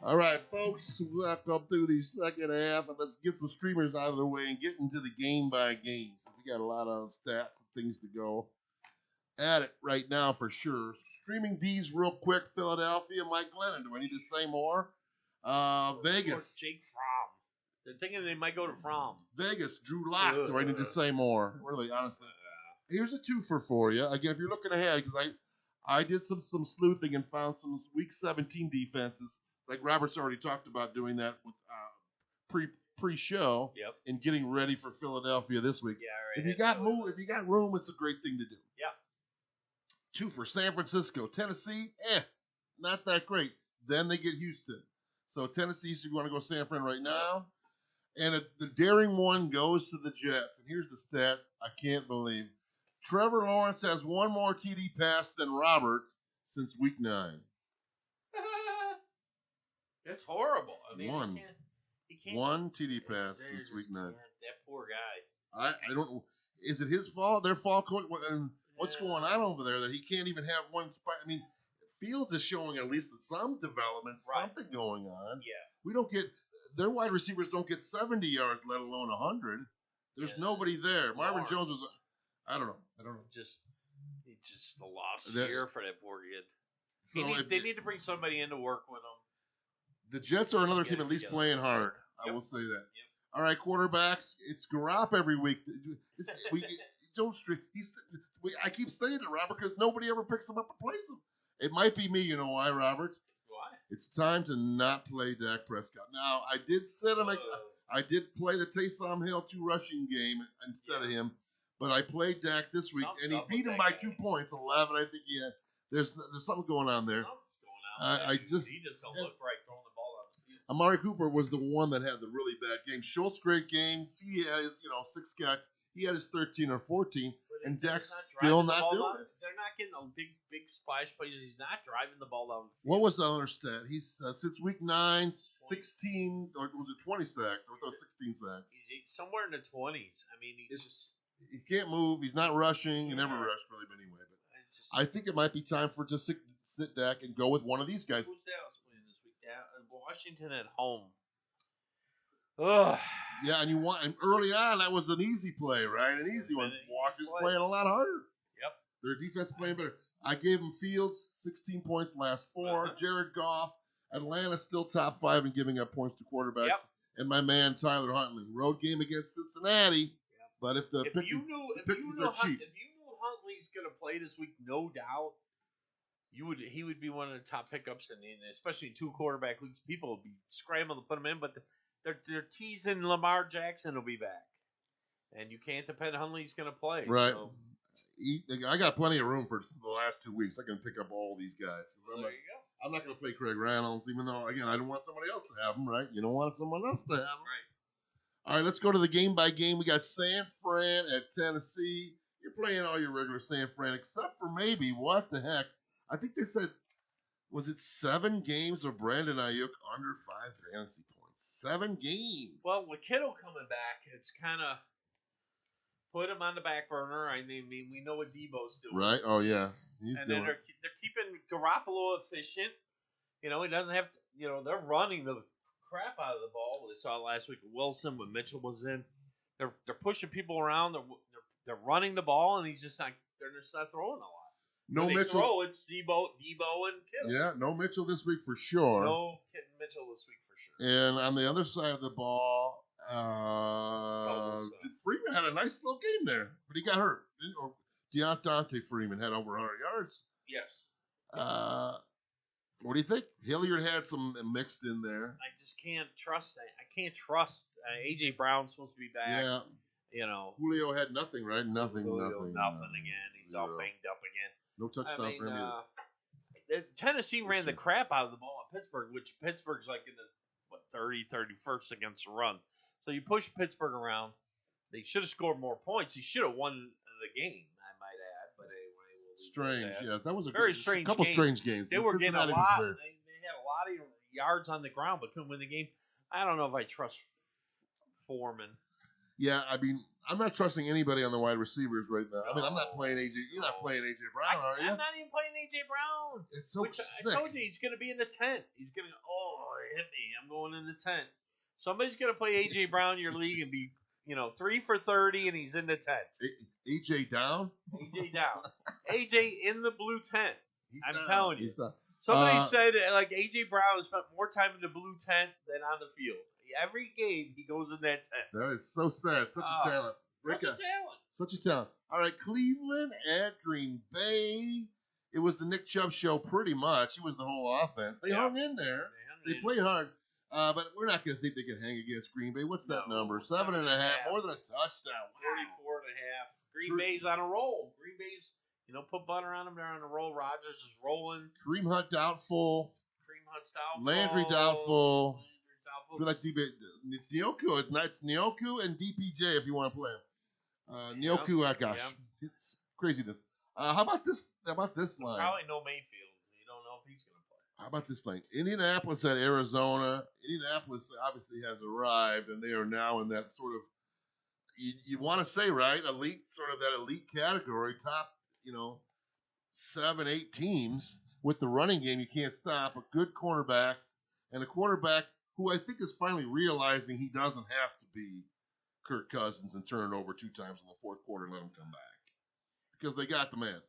All right, folks, we'll come through the second half, and let's get some streamers out of the way and get into the game by game. So we got a lot of stats and things to go at it right now for sure. Streaming D's real quick. Philadelphia, Mike Glennon. Do I need to say more? Vegas. Jake Fromm. They're thinking they might go to Fromm. Vegas, Drew Lock. Do I need to say more? Really, honestly. Here's a twofer for you. Again, if you're looking ahead, because I did some sleuthing and found some Week 17 defenses. Like Robert's already talked about doing that with pre-show. Yep. And getting ready for Philadelphia this week. Yeah, right. If you got room, it's a great thing to do. Yeah. Two for San Francisco, Tennessee. Not that great. Then they get Houston. So Tennessee, so you want to go San Fran right now. And the daring one goes to the Jets. And here's the stat I can't believe. Trevor Lawrence has one more TD pass than Robert since Week 9. That's horrible. I mean, One. He can't. One TD pass since Week 9. That poor guy. I don't know. Is it his fault? Their fault? What's going on over there that he can't even have one spot? I mean, Fields is showing at least some development, something going on. Yeah. We don't get their wide receivers don't get 70 yards, let alone 100. There's nobody there. Marvin Jones was. I don't know. Just a lost That- year for that poor kid. So They need to bring somebody in to work with him. the Jets are another Get team it at least together. playing hard. I Yep. will say that. Yep. All right, quarterbacks. It's Garopp every week. I keep saying it, Robert, because nobody ever picks him up and plays him. It might be me, you know why, Robert? Why? It's time to not play Dak Prescott. Now, I did sit him. I did play the Taysom Hill 2 rushing game instead of him, but I played Dak this week, and he beat him by 2 points, 11. I think he had. There's something going on there. Something's going on. He just don't look right throwing the ball out the field. Amari Cooper was the one that had the really bad game. Schultz, great game. He had his 6 catch. He had his 13 or 14, and Dak's still not doing it. They're not getting a big splash plays. He's not driving the ball down the field. What was the other stat? He's since week 9, 16 or was it 20 sacks? I thought 16 sacks. He's somewhere in the 20s. I mean, He can't move. He's not rushing. He never rushed really anyway. But I think it might be time for just sit Dak and go with one of these guys. Who's Dallas playing this week? Washington at home. Ugh. Yeah, and early on that was an easy play, right? An easy one. Washington's playing a lot harder. Yep. Their defense playing better. I gave them Fields 16 points last 4. Jared Goff, Atlanta still top 5 in giving up points to quarterbacks. Yep. And my man Tyler Huntley, road game against Cincinnati. Yep. But if you knew Huntley's gonna play this week, no doubt, he would be one of the top pickups especially in 2 quarterback leagues. People will be scrambling to put him in, but they're teasing Lamar Jackson will be back, and you can't depend Huntley's gonna play. Right. So. I got plenty of room for the last 2 weeks. I can pick up all these guys. There you go. I'm not going to play Craig Reynolds, even though, again, I don't want somebody else to have him, right? You don't want someone else to have him. Right. All right, let's go to the game by game. We got San Fran at Tennessee. You're playing all your regular San Fran, except for maybe, what the heck? I think they said, was it 7 games of Brandon Ayuk under 5 fantasy points? 7 games. Well, with Kittle coming back, it's kind of put him on the back burner. I mean, we know what Debo's doing. Right? Oh, yeah. He's and doing then they're keeping Garoppolo efficient. He doesn't have to, they're running the crap out of the ball. We saw last week with Wilson when Mitchell was in. They're pushing people around. They're running the ball, and they're just not throwing a lot. No when they Mitchell. Throw, it's Debo and Kittle. Yeah, no Mitchell this week for sure. No Mitchell this week for sure. And on the other side of the ball, Freeman had a nice little game there, but he got hurt. Or Dante Freeman had over 100 yards. Yes. What do you think? Hilliard had some mixed in there. I just can't trust that. I can't trust A.J. Brown's supposed to be back. Yeah. Julio had nothing, right? Nothing again. He's all banged up again. No touchdown for him either. Tennessee ran the crap out of the ball at Pittsburgh, which Pittsburgh's like in the 31st against the run. So you push Pittsburgh around. They should have scored more points. He should have won the game, I might add. But anyway, strange. That was a very strange. Couple strange games. They were getting a lot. They had a lot of yards on the ground, but couldn't win the game. I don't know if I trust Foreman. Yeah, I mean, I'm not trusting anybody on the wide receivers right now. I mean, I'm not playing AJ. You're not playing AJ Brown, are you? I'm not even playing AJ Brown. It's so sick. I told you he's going to be in the tent. He's going to hit me. I'm going in the tent. Somebody's gonna play A.J. Brown in your league and be 3 for 30, and he's in the tent. AJ down. A.J. down. A.J. in the blue tent. I'm down. telling you. He's down. Somebody said like A.J. Brown spent more time in the blue tent than on the field. Every game he goes in that tent. That is so sad. Such a talent. Such a talent. All right, Cleveland at Green Bay. It was the Nick Chubb show pretty much. It was the whole offense. They hung in there. They played hard. But we're not going to think they can hang against Green Bay. What's that number? 7.5, more than a touchdown. 44.5. Green Bay's on a roll. Green Bay's, put butter on them. They're on a roll. Rodgers is rolling. Kareem Hunt doubtful. Hunt's doubtful. Landry doubtful. It's Njoku. It's Njoku and DPJ if you want to play him. Njoku, gosh. Yeah. It's craziness. How about this line? Probably no Mayfield. You don't know if he's going to play. How about this line? Indianapolis at Arizona. Indianapolis obviously has arrived, and they are now in that sort of, you want to say, right, elite, sort of that elite category, top, 7, 8 teams with the running game you can't stop, but good cornerbacks, and a quarterback who I think is finally realizing he doesn't have to be Kirk Cousins and turn it over 2 times in the fourth quarter and let him come back. Because they got the man.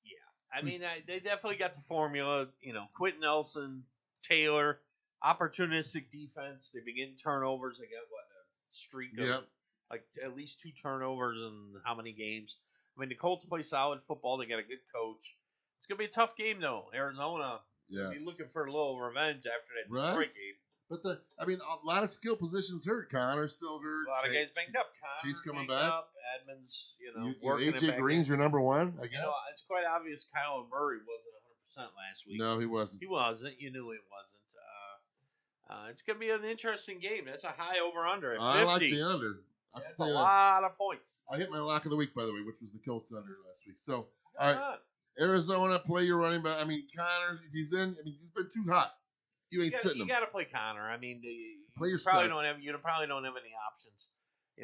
Yeah. I mean, they definitely got the formula. Quentin Nelson, Taylor, opportunistic defense. They've been getting turnovers. They got, a streak of like at least 2 turnovers in how many games? I mean, the Colts play solid football. They got a good coach. It's going to be a tough game, though. Arizona will be looking for a little revenge after that Detroit game. But a lot of skill positions hurt. Connor's still hurt. A lot of guys banged up. Chase coming back. Edmonds, working AJ Green's your number one, I guess. It's quite obvious Kyler Murray wasn't 100% last week. No, he wasn't. He wasn't. You knew he wasn't. It's going to be an interesting game. That's a high over-under at 50. I like the under. That's a lot of points. I hit my lock of the week, by the way, which was the Colts under last week. So, all right, Arizona, play your running back. I mean, Connor, if he's in, he's been too hot. You ain't sitting him. You got to play Connor. I mean, play your you probably don't have any options.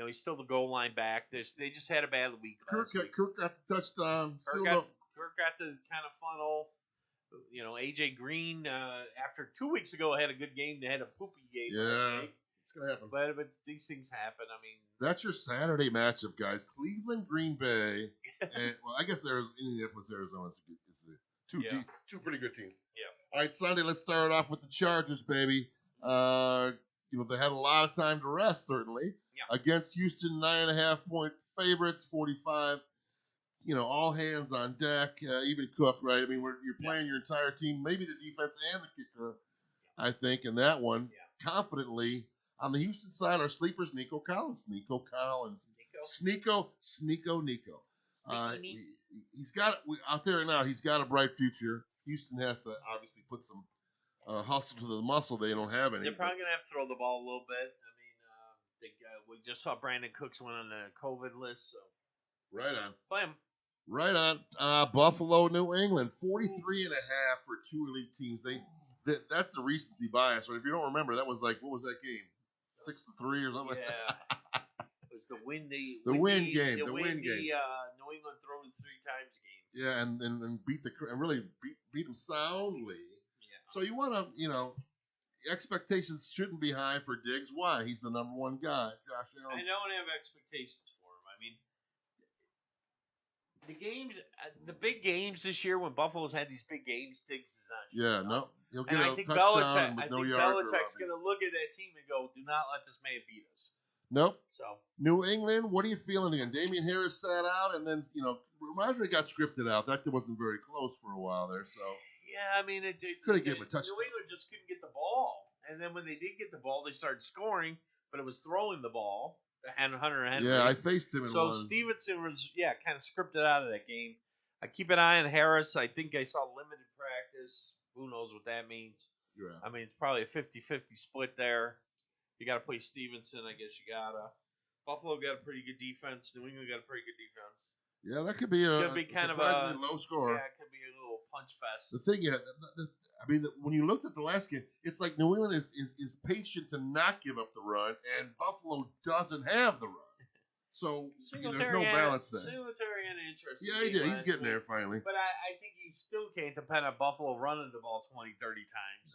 He's still the goal line back. They just had a bad week. Kirk got the touchdown. Kirk got the kind of funnel. AJ Green, after 2 weeks ago, had a good game. They had a poopy game. Yeah, it's gonna happen. But these things happen. I mean, that's your Saturday matchup, guys. Cleveland, Green Bay, and I guess Indianapolis, Arizona is two pretty good teams. Yeah. All right, Sunday. Let's start off with the Chargers, baby. They had a lot of time to rest, certainly. Yeah. Against Houston, 9.5-point favorites, 45. All hands on deck. Even Cook, right? I mean, you're playing your entire team, maybe the defense and the kicker. I think in that one, confidently. On the Houston side, our sleepers, Nico Collins. Nico. He's got out there now. He's got a bright future. Houston has to obviously put some hustle to the muscle. They don't have any. They're probably gonna have to throw the ball a little bit. I mean, we just saw Brandon Cooks went on the COVID list, so right on. Play him. Right on. Buffalo, New England, 43.5 for 2 elite teams. That's the recency bias. Right? If you don't remember, that was like, what was that game? 6-3 or something. Yeah. It was the win game. The win game. New England throw it 3 times game. Yeah, and really beat them soundly. Yeah. So you want to, expectations shouldn't be high for Diggs. Why? He's the number 1 guy. Josh Allen. I don't have expectations for him. I mean, the big games this year when Buffalo's had these big games, Diggs is not. Yeah, no. He'll get I a think touchdown with no yards. Belichick's going to look at that team and go, "Do not let this man beat us." Nope. So New England, what are you feeling again? Damian Harris sat out, and then Ramondre got scripted out. That wasn't very close for a while there. So yeah, I mean, it could have given him a touchdown. New England just couldn't get the ball, and then when they did get the ball, they started scoring, but it was throwing the ball. And Hunter Henry. Yeah, I faced him in one. So Stevenson was kind of scripted out of that game. I keep an eye on Harris. I think I saw limited practice. Who knows what that means? Yeah. I mean, it's probably a 50-50 split there. You got to play Stevenson. I guess you got to. Buffalo got a pretty good defense. New England got a pretty good defense. Yeah, that could be kind of a low score. Yeah, it could be a little punch fest. The thing, when you looked at the last game, it's like New England is patient to not give up the run, and Buffalo doesn't have the run. So there's no balance there. Singletary and interesting. Yeah, he did. He's getting there finally. But I think you still can't depend on Buffalo running the ball 20, 30 times.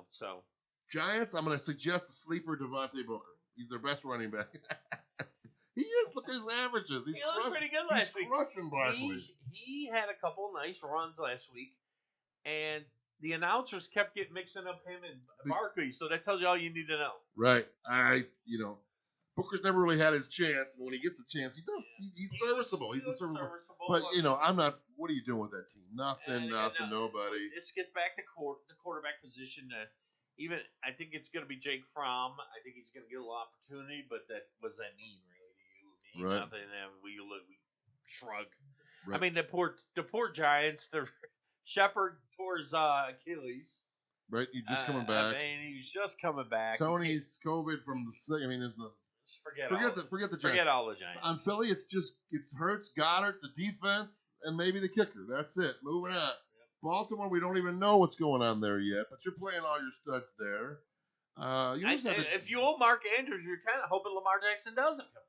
So Giants, I'm going to suggest a sleeper Devontae Booker. He's their best running back. He is. Look at his averages. he looked pretty good last week. He's crushing Barkley. He had a couple nice runs last week, and the announcers kept mixing up him and Barkley, so that tells you all you need to know. Right. Booker's never really had his chance, and when he gets a chance, he does. He's serviceable. He's serviceable. But I'm not. What are you doing with that team? Nothing. Nobody. This gets back to the quarterback position. I think it's going to be Jake Fromm. I think he's going to get a little opportunity, but what does that mean, really, to you? Right. Nothing. And we shrug. Right. I mean, the poor Giants. The Shepard tore his Achilles. Right. He's just coming back. He was just coming back. Tony's COVID from the sick. I mean, there's no. Forget the Giants. Forget all the Giants. On Philly, it's Hurts, Goddard, the defense, and maybe the kicker. That's it. Moving on. Yep. Baltimore, we don't even know what's going on there yet, but you're playing all your studs there. If you own Mark Andrews, you're kind of hoping Lamar Jackson doesn't come back.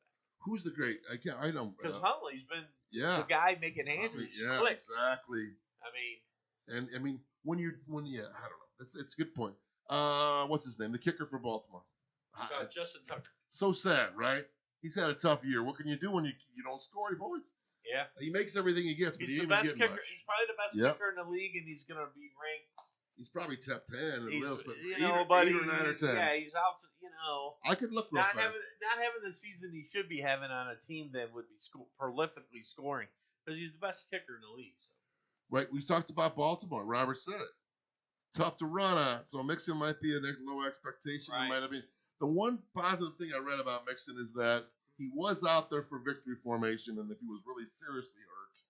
Who's the great? I don't. Because Huntley's been the guy making Andrews click. Exactly. I mean, I don't know. It's a good point. What's his name? The kicker for Baltimore. Justin Tucker. So sad, right? He's had a tough year. What can you do when you don't score any points? Yeah. He makes everything he gets, but he the ain't best getting kicker. much. He's probably the best kicker in the league, and he's going to be ranked. He's probably top 10 at least, but eight 8 or 9 or 10. Yeah, he's out. I could look real fast. Not having the season he should be having on a team that would be prolifically scoring, because he's the best kicker in the league. So. Right, we talked about Baltimore. Robert said it. Tough to run on, so Mixon might be a low expectation. Right. It might have been. The one positive thing I read about Mixon is that he was out there for victory formation, and if he was really seriously hurt,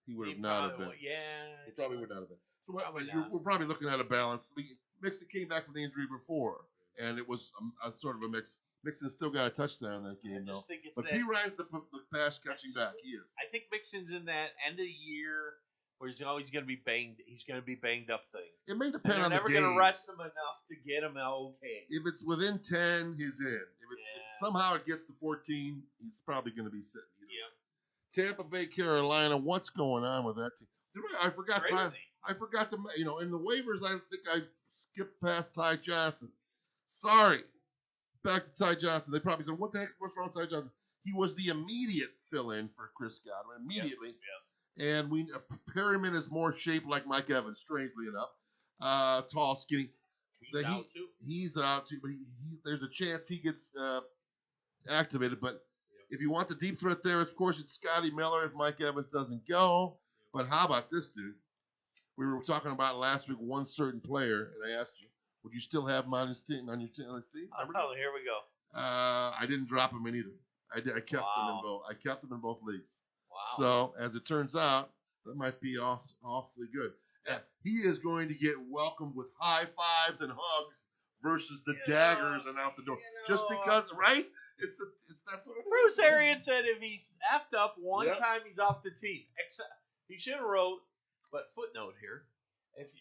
he would have not have been. Yeah, he probably would not have been. So we're probably looking at a balance. Mixon came back from the injury before, and it was a sort of a mix. Mixon still got a touchdown in that game, though. But P. Ryan's the pass catching back. He is. I think Mixon's in that end of the year where he's always going to be banged. He's going to be banged up thing. It may depend on the game. They're never going to rest him enough to get him okay. If it's within 10, he's in. If somehow it gets to 14, he's probably going to be sitting. Tampa Bay, Carolina. What's going on with that team? I forgot to. In the waivers, I think I skipped past Ty Johnson. Sorry. Back to Ty Johnson. They probably said, "What the heck? What's wrong with Ty Johnson?" He was the immediate fill-in for Chris Godwin. Immediately. Yeah. And we Perryman is more shaped like Mike Evans, strangely enough. Tall, skinny. He's out too. But there's a chance he gets activated. But if you want the deep threat there, of course, it's Scotty Miller if Mike Evans doesn't go. But how about this, dude? We were talking about last week one certain player, and I asked you, would you still have him on his team? On his team? Oh, here we go. I didn't drop him in either. I kept him in both. I kept him in both leagues. Wow. So as it turns out, that might be awfully good. And he is going to get welcomed with high fives and hugs versus the daggers and out the door. Just because, right? That's what it is. Bruce Arians said if he effed up one time, he's off the team. Except he should have wrote, but footnote here.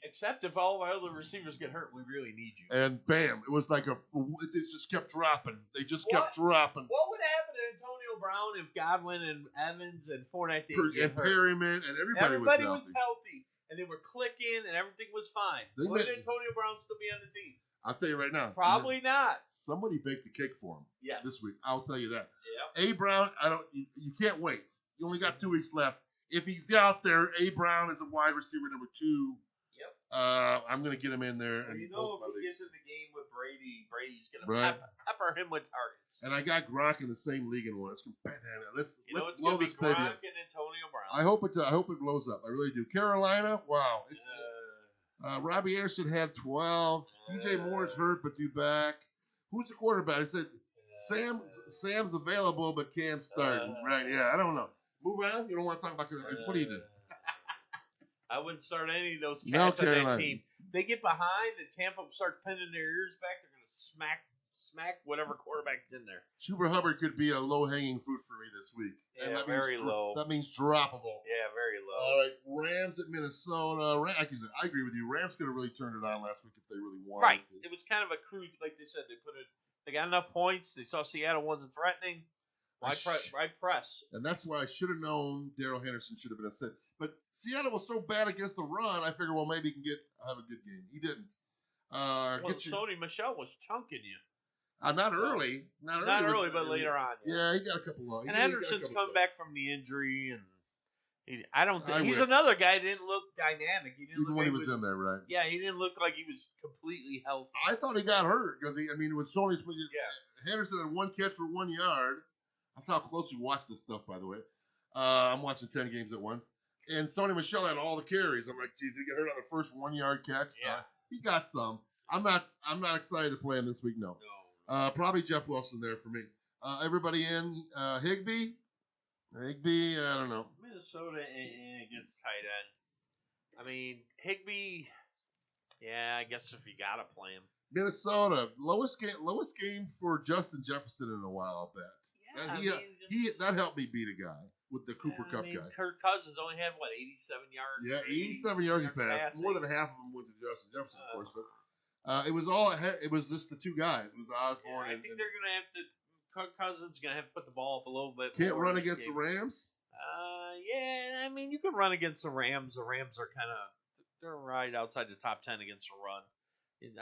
Except if all of our other receivers get hurt, we really need you. And bam, it was like it just kept dropping. They just kept dropping. What would happen to Antonio Brown if Godwin and Evans and Fournette didn't get hurt? Perryman and everybody was healthy. And they were clicking and everything was fine. Would Antonio Brown still be on the team? I'll tell you right now. Probably not. Somebody baked a cake for him this week. I'll tell you that. Yep. A. Brown, you can't wait. You only got 2 weeks left. If he's out there, A. Brown is a wide receiver number 2. Yep. I'm going to get him in there. Well, if he gets in the game with Brady's going to pepper him with targets. And I got Gronk in the same league in one. Let's blow this baby up. And Antonio Brown. I hope it blows up. I really do. Carolina, wow. Robbie Anderson had 12. DJ Moore's hurt but due back. Who's the quarterback? I said Sam's available but Cam's starting. Right? Yeah, I don't know. Move on. You don't want to talk about what do you do? I wouldn't start any of those cats on that team. They get behind and Tampa starts pinning their ears back. They're going to smack whatever quarterback's in there. Chuba Hubbard could be a low-hanging fruit for me this week. Yeah, and very low. That means droppable. Yeah, very low. All right, Rams at Minnesota. I agree with you. Rams could have really turned it on last week if they really wanted right. to. It was kind of a crude, like they said. They got enough points. They saw Seattle wasn't threatening. Why press? And that's why I should have known Darrell Henderson should have been a sit. But Seattle was so bad against the run, I figured, well, maybe he can have a good game. He didn't. Well, Get you. Sony Michel was chunking you. Not So- early. Not Not early, early, but later on. Yeah, he got a couple of. And Henderson's come back from the injury, and I don't think he's wish. another guy that didn't look dynamic. He didn't Even look when he like was in there, right? Yeah, he didn't look like he was completely healthy. I thought he got hurt because it was Sony's. Yeah. Henderson had 1 catch for 1 yard. That's how close we watch this stuff, by the way. I'm watching 10 games at once. And Sony Michel had all the carries. I'm like, geez, he got hurt on the first 1 yard catch. Yeah. He got some. I'm not excited to play him this week. No. Probably Jeff Wilson there for me. Everybody in Higbee. Higbee, I don't know. Minnesota against tight end. I mean, Higbee. Yeah, I guess if you gotta play him. Minnesota, lowest game for Justin Jefferson in a while, I'll bet. Yeah, That helped me beat a guy with the Cooper Cup guy. Kirk Cousins only had 87 yards. Yeah, 87 yards he passed. More than half of them went to Justin Jefferson, of course. But it was just the two guys. It was Osborne. I think they're gonna have to. Kirk Cousins is gonna have to put the ball up a little bit. Can't run against the Rams. Yeah, I mean you can run against the Rams. The Rams are they're right outside the top 10 against the run.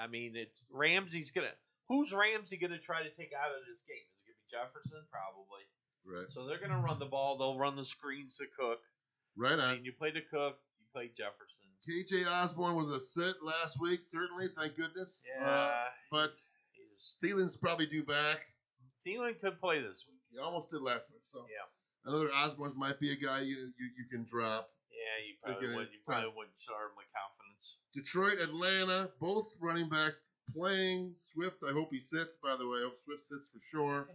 I mean, it's Ramsey's gonna. Who's Ramsey gonna try to take out of this game? Is it gonna be Jefferson? Probably. Right. So they're gonna run the ball. They'll run the screens to Cook. Right on. I mean, you play to Cook. You play Jefferson. KJ Osborne was a sit last week, certainly. Thank goodness. Yeah. But Thielen's probably due back. Thielen could play this week. He almost did last week. So yeah. Another Osborne might be a guy you can drop. Yeah, you probably wouldn't start him with confidence. Detroit, Atlanta, both running backs playing. Swift, I hope he sits, by the way. I hope Swift sits for sure.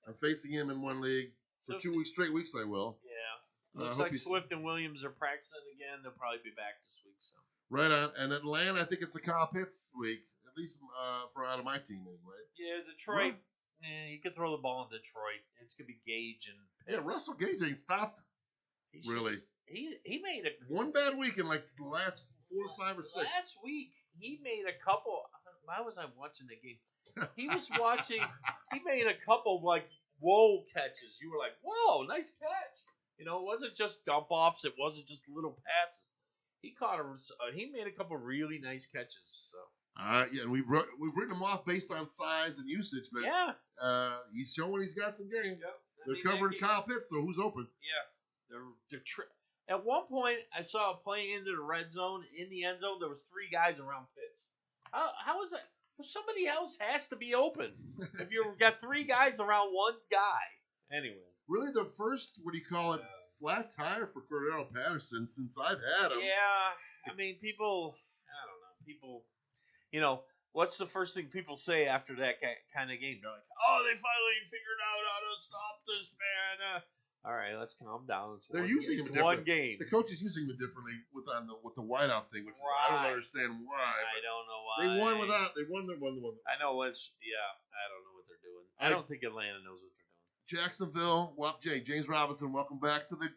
I'm facing him in one league. For 2 straight weeks, I will. Yeah. Looks like Swift and Williams are practicing again. They'll probably be back this week. So. Right on. And Atlanta, I think it's a Kyle Pitts week, at least for out of my team anyway. Yeah, Detroit. You can throw the ball in Detroit. It's gonna be Gage and Pitts. Yeah, Russell Gage ain't stopped. Really. He made one bad week in like the last 4 or 5 or 6. Last week he made a couple. Why was I watching the game? He was watching. He made a couple like whoa catches. You were like, whoa, nice catch. You know, it wasn't just dump offs. It wasn't just little passes. He caught he made a couple really nice catches. So. Yeah, and we've written him off based on size and usage, but he's showing he's got some game. Yep. They're covering Kyle Pitts, so who's open? Yeah, at one point I saw a play into the red zone in the end zone. There was 3 guys around Pitts. How is that? Well, somebody else has to be open. If you've got 3 guys around one guy, anyway. Really, the first flat tire for Cordero Patterson since I've had him. Yeah, I mean people. I don't know people. You know, what's the first thing people say after that kind of game? They're like, oh, they finally figured out how to stop this man. All right, let's calm down. They're using him one game. The coach is using him differently with the wideout thing, which I don't understand why. I don't know why. They won without. They won. I know I don't know what they're doing. I don't think Atlanta knows what they're doing. Jacksonville, James Robinson, welcome back to the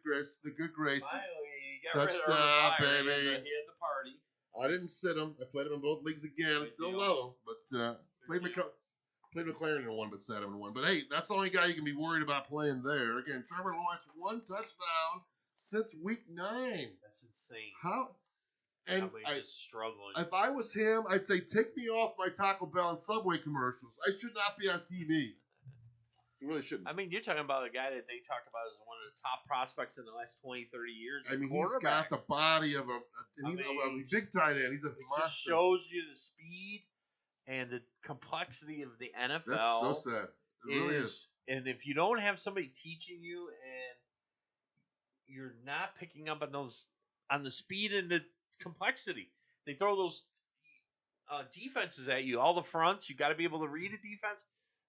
good graces. Finally, Touchdown, baby. He had the party. I didn't sit him. I played him in both leagues again. I still love him, but played McLaren in one, but sat him in one. But hey, that's the only guy you can be worried about playing there. Again, Trevor Lawrence 1 touchdown since week 9. That's insane. How? And just struggling. If I was him, I'd say take me off my Taco Bell and Subway commercials. I should not be on TV. You really shouldn't. I mean, you're talking about a guy that they talk about as one of the top prospects in the last 20, 30 years. I mean, he's got the body of a big tight end. He's a monster. Just shows you the speed and the complexity of the NFL. That's so sad. It really is. And if you don't have somebody teaching you and you're not picking up on the speed and the complexity, they throw those defenses at you. All the fronts, you got to be able to read a defense.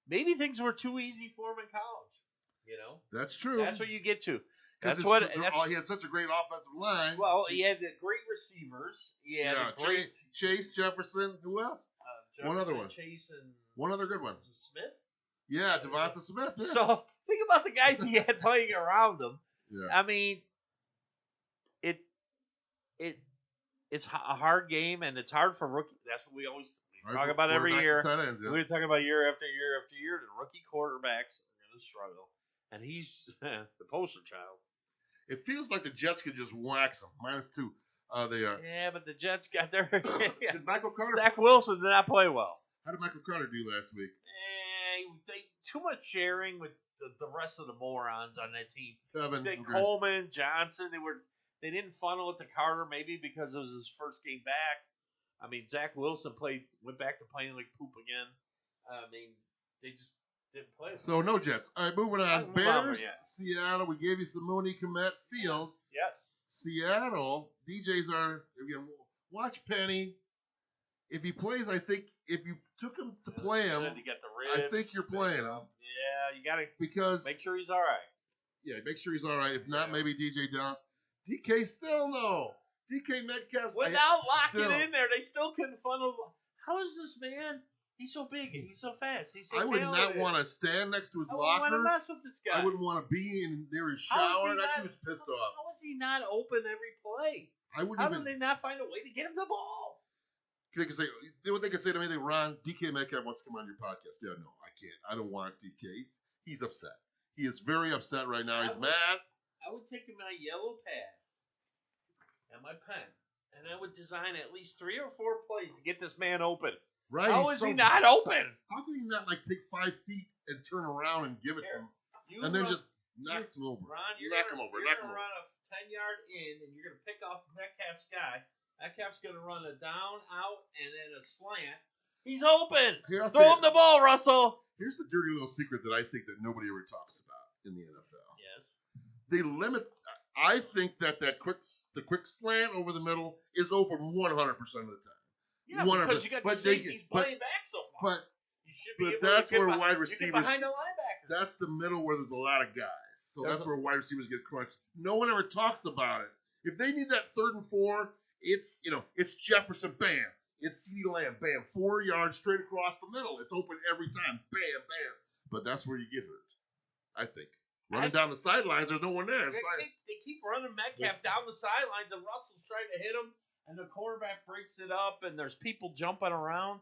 Maybe things were too easy for him in college. You know, that's true. That's what you get to. He had such a great offensive line. Well, he had great receivers. He had great Chase, Jefferson. Who else? One other one. Chase and one other good one. Smith. Yeah, Devonta Smith. Yeah. So think about the guys he had playing around him. Yeah. I mean, it's a hard game, and it's hard for rookie. That's what we talk about every year. We're talking about year after year after year. The rookie quarterbacks are going to struggle, and he's the poster child. It feels like the Jets could just wax them. -2. They are. Yeah, but the Jets got their. Did Michael Carter? Zach Wilson did not play well. How did Michael Carter do last week? Too much sharing with the rest of the morons on that team. Tevin. Okay. Coleman, Johnson, they didn't funnel it to Carter maybe because it was his first game back. I mean, Zach Wilson went back to playing like poop again. I mean, they just didn't play. So no Jets. All right, moving on. Move Bears, on, yeah. Seattle. We gave you some Mooney, Komet, Fields. Yes. Seattle. DJs are again. Watch Penny. If he plays, I think if you took him to play him, To get the ribs, I think you're playing him Yeah, you gotta because make sure he's all right. Yeah, make sure he's all right. If not, Yeah. maybe DJ Dallas. DK still no. DK Metcalf. Without locking in there, they still couldn't funnel. How is this man? He's so big and he's so fast. He's so I would not talented. want to stand next to his I wouldn't want to locker. mess with this guy. I wouldn't want to be in near his How is shower. he That not- dude's pissed off. How is he not open every play? I wouldn't How even. did they not find a way to get him the ball? They could say what they could say to me. They Ron DK Metcalf wants to come on your podcast. Yeah, no, I can't. I don't want DK. He's upset. He is very upset right now. He's mad. I would take my yellow pad and my pen, and I would design at least 3 or 4 plays to get this man open. Right? How he's is he so- not open? How can he not like take 5 feet and turn around and give it to him, You and then run- just knocks him over? Ron, you're Knock gonna, him over. You're Knock him gonna over. run a 10-yard in, and you're gonna pick off Metcalf's guy. Metcalf's gonna run a down, out, and then a slant. He's open. Here, I'll Throw tell him the ball, Russell. Here's the dirty little secret that I think that nobody ever talks about in the NFL. Yes. They limit. I think that the quick slant over the middle is open 100% of the time. Yeah, 100%. because you got the But they safeties get- but- playing back so far. But You should be but able that's to get where behind, wide you receivers. get behind the linebackers. That's the middle where there's a lot of guys. So There's that's where wide receivers get crunched. No one ever talks about it. If they need that 3rd and 4, it's it's Jefferson, bam. It's CeeDee Lamb, bam. 4 yards straight across the middle. It's open every time, bam, bam. But that's where you get hurt. I think running down the sidelines, there's no one there. They keep running Metcalf down the sidelines, and Russell's trying to hit him, and the quarterback breaks it up, and there's people jumping around.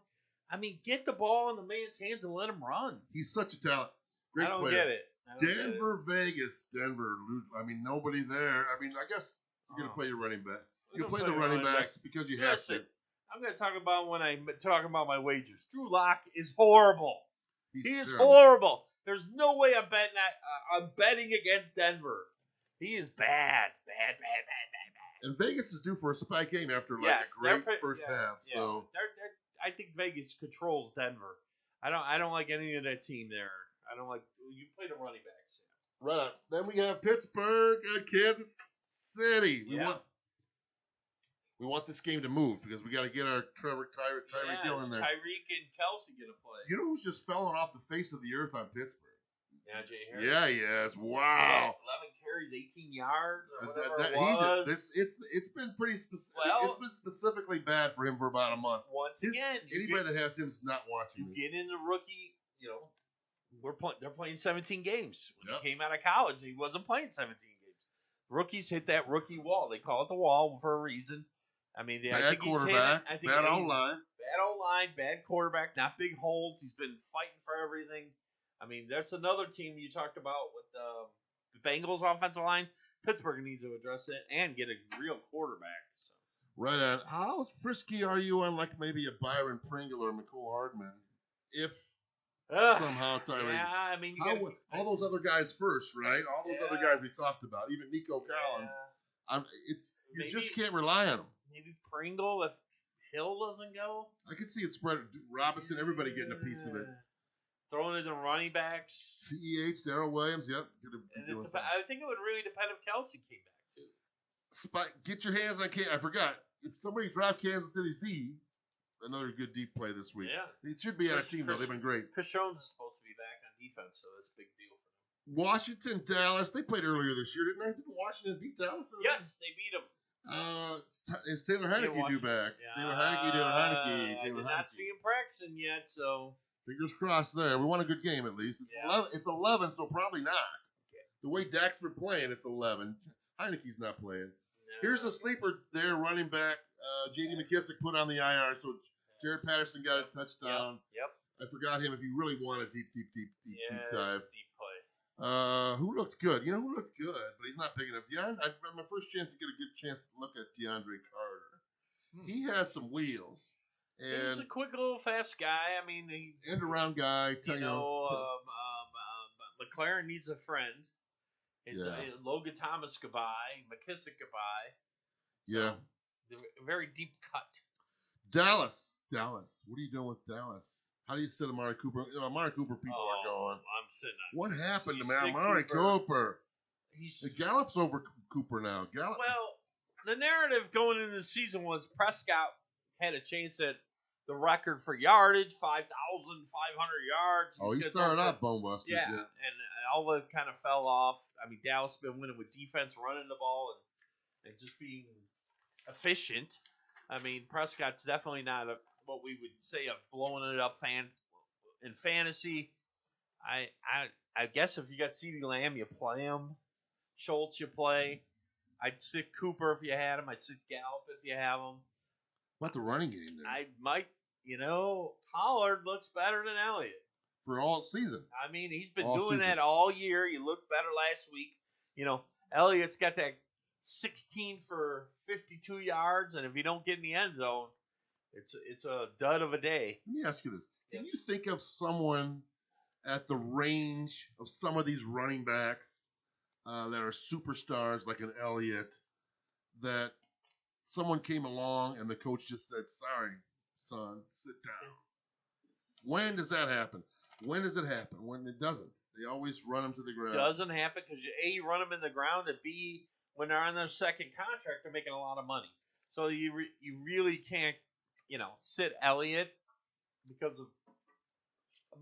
I mean, get the ball in the man's hands and let him run. He's such a talent. Great I don't player. get it. I don't get it. Denver, Vegas, Denver. I mean, nobody there. I mean, I guess you're gonna Oh. play your running back. We're You gonna play the running backs back. because you have to. Listen, I'm going to talk about when I'm talking about my wagers. Drew Lock is horrible. He is terrible. horrible. There's no way I'm betting I'm betting against Denver. He is bad. Bad. And Vegas is due for a spike game after like Yes, a great they're first half. Yeah. So I think Vegas controls Denver. I don't like any of that team there. I don't like you play the running backs. right on. Then we have Pittsburgh and Kansas City. We want this game to move because we got to get our Tyreek Hill in there. Tyreek and Kelsey gonna play. You know who's just falling off the face of the earth on Pittsburgh? Najee Harris. Yeah, he is. Wow. 11 carries, 18 yards, or whatever That- it was. it's been pretty specific. Well- It's been specifically bad for him for about a month. Once again, Anybody that has him's not watching you this. get in the rookie. They're playing 17 games. When Yep. he came out of college, he wasn't playing 17 games. Rookies hit that rookie wall. They call it the wall for a reason. I mean, I Bad think he's hit quarterback, it. I think bad he's- O-line. Bad O-line, bad quarterback, not big holes. He's been fighting for everything. I mean, that's another team you talked about with the Bengals offensive line. Pittsburgh needs to address it and get a real quarterback. So. Right on. How frisky are you on like maybe a Byron Pringle or McCole Hardman? If somehow Tyreek. Yeah, I mean, All those other guys first, right? All those other guys we talked about, even Nico Collins. You just can't rely on them. Maybe Pringle if Hill doesn't go. I could see it spread. Robinson, everybody getting a piece of it. Throwing it to running backs. CEH, Darrell Williams, yep. I think it would really depend if Kelsey came back too. Get your hands on Kansas. I forgot. If somebody dropped Kansas City's D, another good deep play this week. Yeah. They should be on a team, though. They've been great. Chris Jones is supposed to be back on defense, so that's a big deal for them. Washington, Dallas. They played earlier this year, didn't they? Didn't Washington beat Dallas? Yes, they beat them. Is Taylor Heineke due back? Taylor Heineke. I did not see him practicing yet, so. Fingers crossed there. We want a good game at least. It's 11, so probably not. Okay. The way Dak's been playing, it's 11. Heineke's not playing. No. Here's a sleeper there, running back. J.D. McKissick put on the IR, so Jared Patterson got a touchdown. Yep. I forgot him if you really want a deep Yeah, dive. it's a deep play. Who looked good? You know who looked good, but he's not big enough. I my first chance to get a good chance to look at DeAndre Carter. He has some wheels. And he's a quick little fast guy. I mean, end around guy. McLaren needs a friend. It's, Yeah. Logan Thomas goodbye, McKissick goodbye. Yeah. Very deep cut. Dallas. What are you doing with Dallas? How do you sit Amari Cooper? Amari Cooper people are going. I'm sitting on. What happened to Amari Cooper? Gallup's over Cooper now. Well, the narrative going into the season was Prescott had a chance at the record for yardage, 5,500 yards. He started out bonebusters. Yeah, and all of it kind of fell off. I mean, Dallas been winning with defense, running the ball, and just being efficient. I mean, Prescott's definitely not what we would say a blowing it up fan in fantasy. I guess if you got CeeDee Lamb, you play him. Schultz, you play. I'd sit Cooper if you had him. I'd sit Gallup if you have him. What the running game there? I might, Pollard looks better than Elliott. For all season. I mean, he's been doing that all year. He looked better last week. Elliott's got that 16 for 52 yards, and if you don't get in the end zone, it's a dud of a day. Let me ask you this. Can you think of someone at the range of some of these running backs that are superstars like an Elliott that someone came along and the coach just said, sorry, son, sit down? When does that happen? When does it happen? When it doesn't. They always run them to the ground. It doesn't happen because you run them in the ground, and B, when they're on their second contract, they're making a lot of money. So you really can't, sit Elliott because of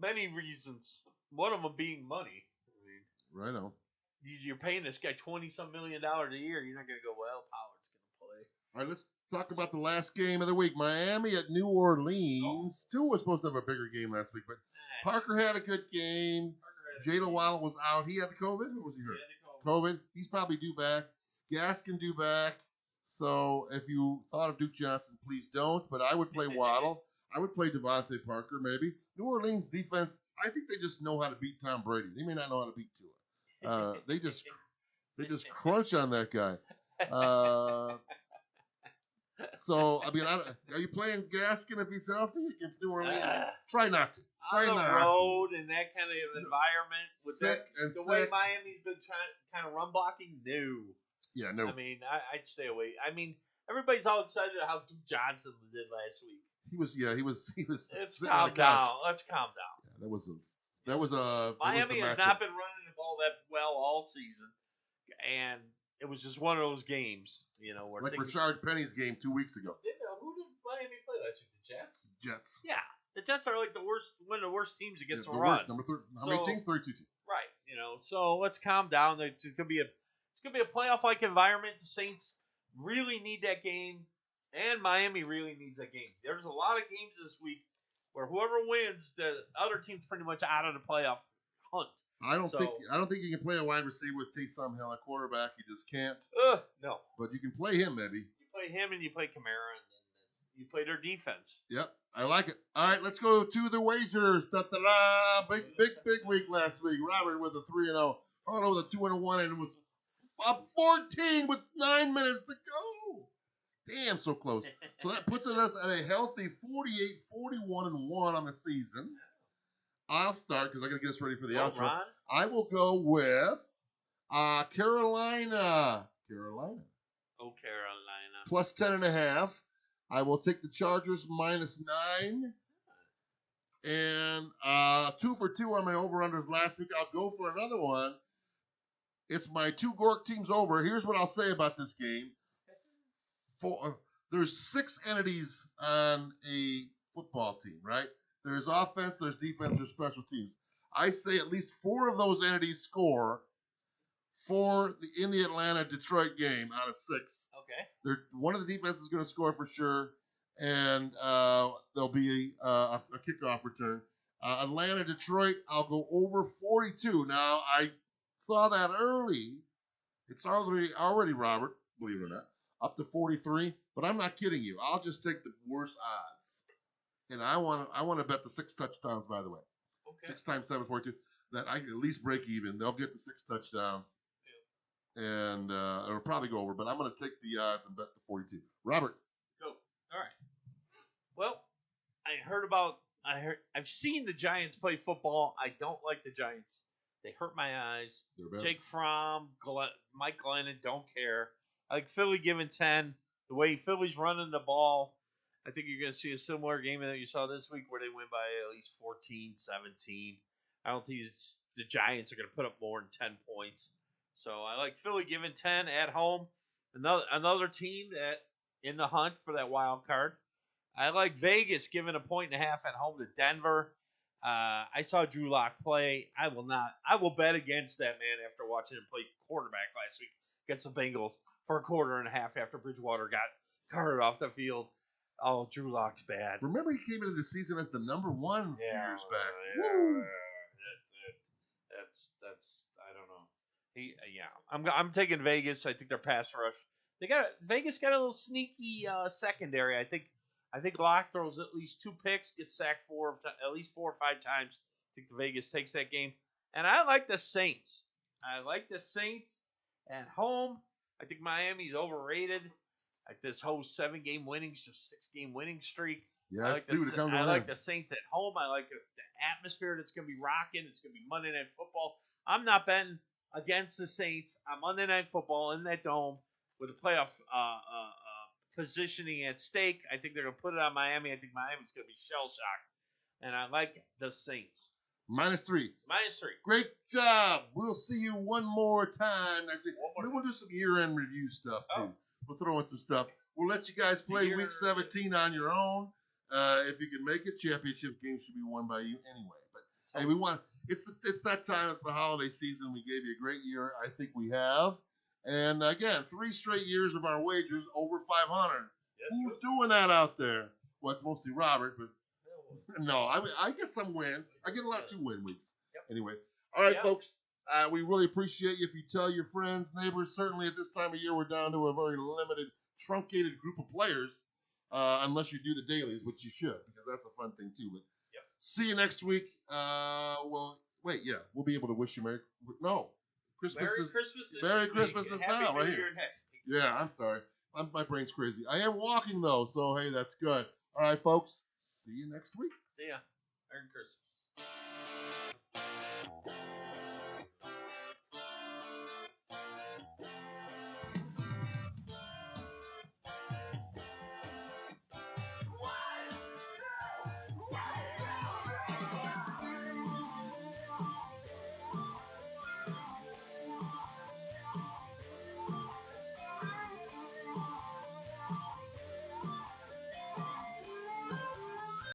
many reasons. One of them being money. Right on. You're paying this guy $20-some million a year. You're not going to go, well, Pollard's going to play. All right, let's talk about the last game of the week. Miami at New Orleans. Tua was supposed to have a bigger game last week, but Parker had a good game. Jalen Waddle was out. He had the COVID, or was he hurt? COVID. He's probably due back. Gaskin due back. So if you thought of Duke Johnson, please don't. But I would play Waddle. I would play Devontae Parker maybe. New Orleans defense, I think they just know how to beat Tom Brady. They may not know how to beat Tua. They just crunch on that guy. So I mean, are you playing Gaskin if he's healthy against New Orleans? Try not to. On the road in that kind of environment with the way Miami's been trying kind of run blocking, no. Yeah, no. I mean, I'd stay away. I mean, everybody's all excited about how Duke Johnson did last week. He was. Let's calm down. Yeah, that was a. Miami has not been running the ball that well all season, and it was just one of those games, where like Rashard Penny's game 2 weeks ago. Who did Miami play last week? The Jets. Jets. Yeah, the Jets are like one of the worst teams against the run. Worst, number 3. How many teams? 32 teams. Right. So let's calm down. It's gonna be a playoff-like environment. The Saints really need that game, and Miami really needs that game. There's a lot of games this week where whoever wins, the other team's pretty much out of the playoff hunt. I don't think you can play a wide receiver with Taysom Hill, a quarterback. You just can't. No. But you can play him, maybe. You play him and you play Kamara, and you play their defense. Yep, I like it. All right, let's go to the wagers. Da-da-da. Big week last week. Robert with a 3-0. Arnold with a 2-1, and it was up 14 with 9 minutes to go. Damn, so close. So that puts us at a healthy 48-41-1 on the season. I'll start because I got to get us ready for the outro. Ron? I will go with Carolina. Oh, Carolina. Plus 10.5. I will take the Chargers -9. And 2 for 2 on my over-unders last week. I'll go for another one. It's my 2 Gork teams over. Here's what I'll say about this game. There's 6 entities on a football team, right? There's offense, there's defense, there's special teams. I say at least 4 of those entities score in the Atlanta-Detroit game out of 6. Okay. One of the defenses is going to score for sure, and there'll be a kickoff return. Atlanta-Detroit, I'll go over 42. Now, I saw that early. It's already, Robert, believe it or not, up to 43. But I'm not kidding you. I'll just take the worst odds. And I want to bet the 6 touchdowns, by the way. Okay. 6 times 7, 42. that I can at least break even. They'll get the 6 touchdowns, and it'll probably go over. But I'm going to take the odds and bet the 42. Robert. Go. All right. Well, I've seen the Giants play football. I don't like the Giants. They hurt my eyes. They're bad. Jake Fromm, Mike Glennon, don't care. I like Philly giving 10. The way Philly's running the ball, I think you're going to see a similar game that you saw this week where they win by at least 14, 17. I don't think the Giants are going to put up more than 10 points. So I like Philly giving 10 at home. Another team that in the hunt for that wild card. I like Vegas giving a 1.5 at home to Denver. I saw Drew Lock play. I will bet against that man after watching him play quarterback last week against the Bengals for a 1.25 after Bridgewater got carted off the field. Oh, Drew Lock's bad. Remember he came into the season as the number 1 a few years back. Woo! That's I don't know. I'm taking Vegas. I think their pass rush. Vegas got a little sneaky secondary. I think Locke throws at least 2 picks, gets sacked at least 4 or 5 times. I think the Vegas takes that game. And I like the Saints. At home. I think Miami's overrated. Like this whole 6-game winning streak. Yeah, I like the Saints at home. I like the atmosphere that's going to be rocking. It's going to be Monday Night Football. I'm not betting against the Saints on Monday Night Football in that dome with a playoff positioning at stake. I think they're going to put it on Miami. I think Miami's going to be shell-shocked. And I like the Saints. -3. -3. Great job. We'll see you one more time next week. Maybe we'll do some year-end review stuff, too. Oh. We'll throw in some stuff. We'll let you guys play Week 17 on your own. If you can make it, championship game should be won by you anyway. But hey, it's that time. It's the holiday season. We gave you a great year. I think we have. And again, 3 straight years of our wagers over 500. Yes, Who's doing that out there? Well, it's mostly Robert, but no, I get some wins. I get a lot 2 win weeks. Yep. Anyway, all right, Yep. folks. We really appreciate you if you tell your friends, neighbors. Certainly at this time of year, we're down to a very limited, truncated group of players, unless you do the dailies, which you should, because that's a fun thing too. But Yep. See you next week. We'll be able to wish you Christmas is Merry Christmas is now, right here. Yeah, I'm sorry. My brain's crazy. I am walking though, so hey, that's good. All right, folks. See you next week. See ya. Merry Christmas.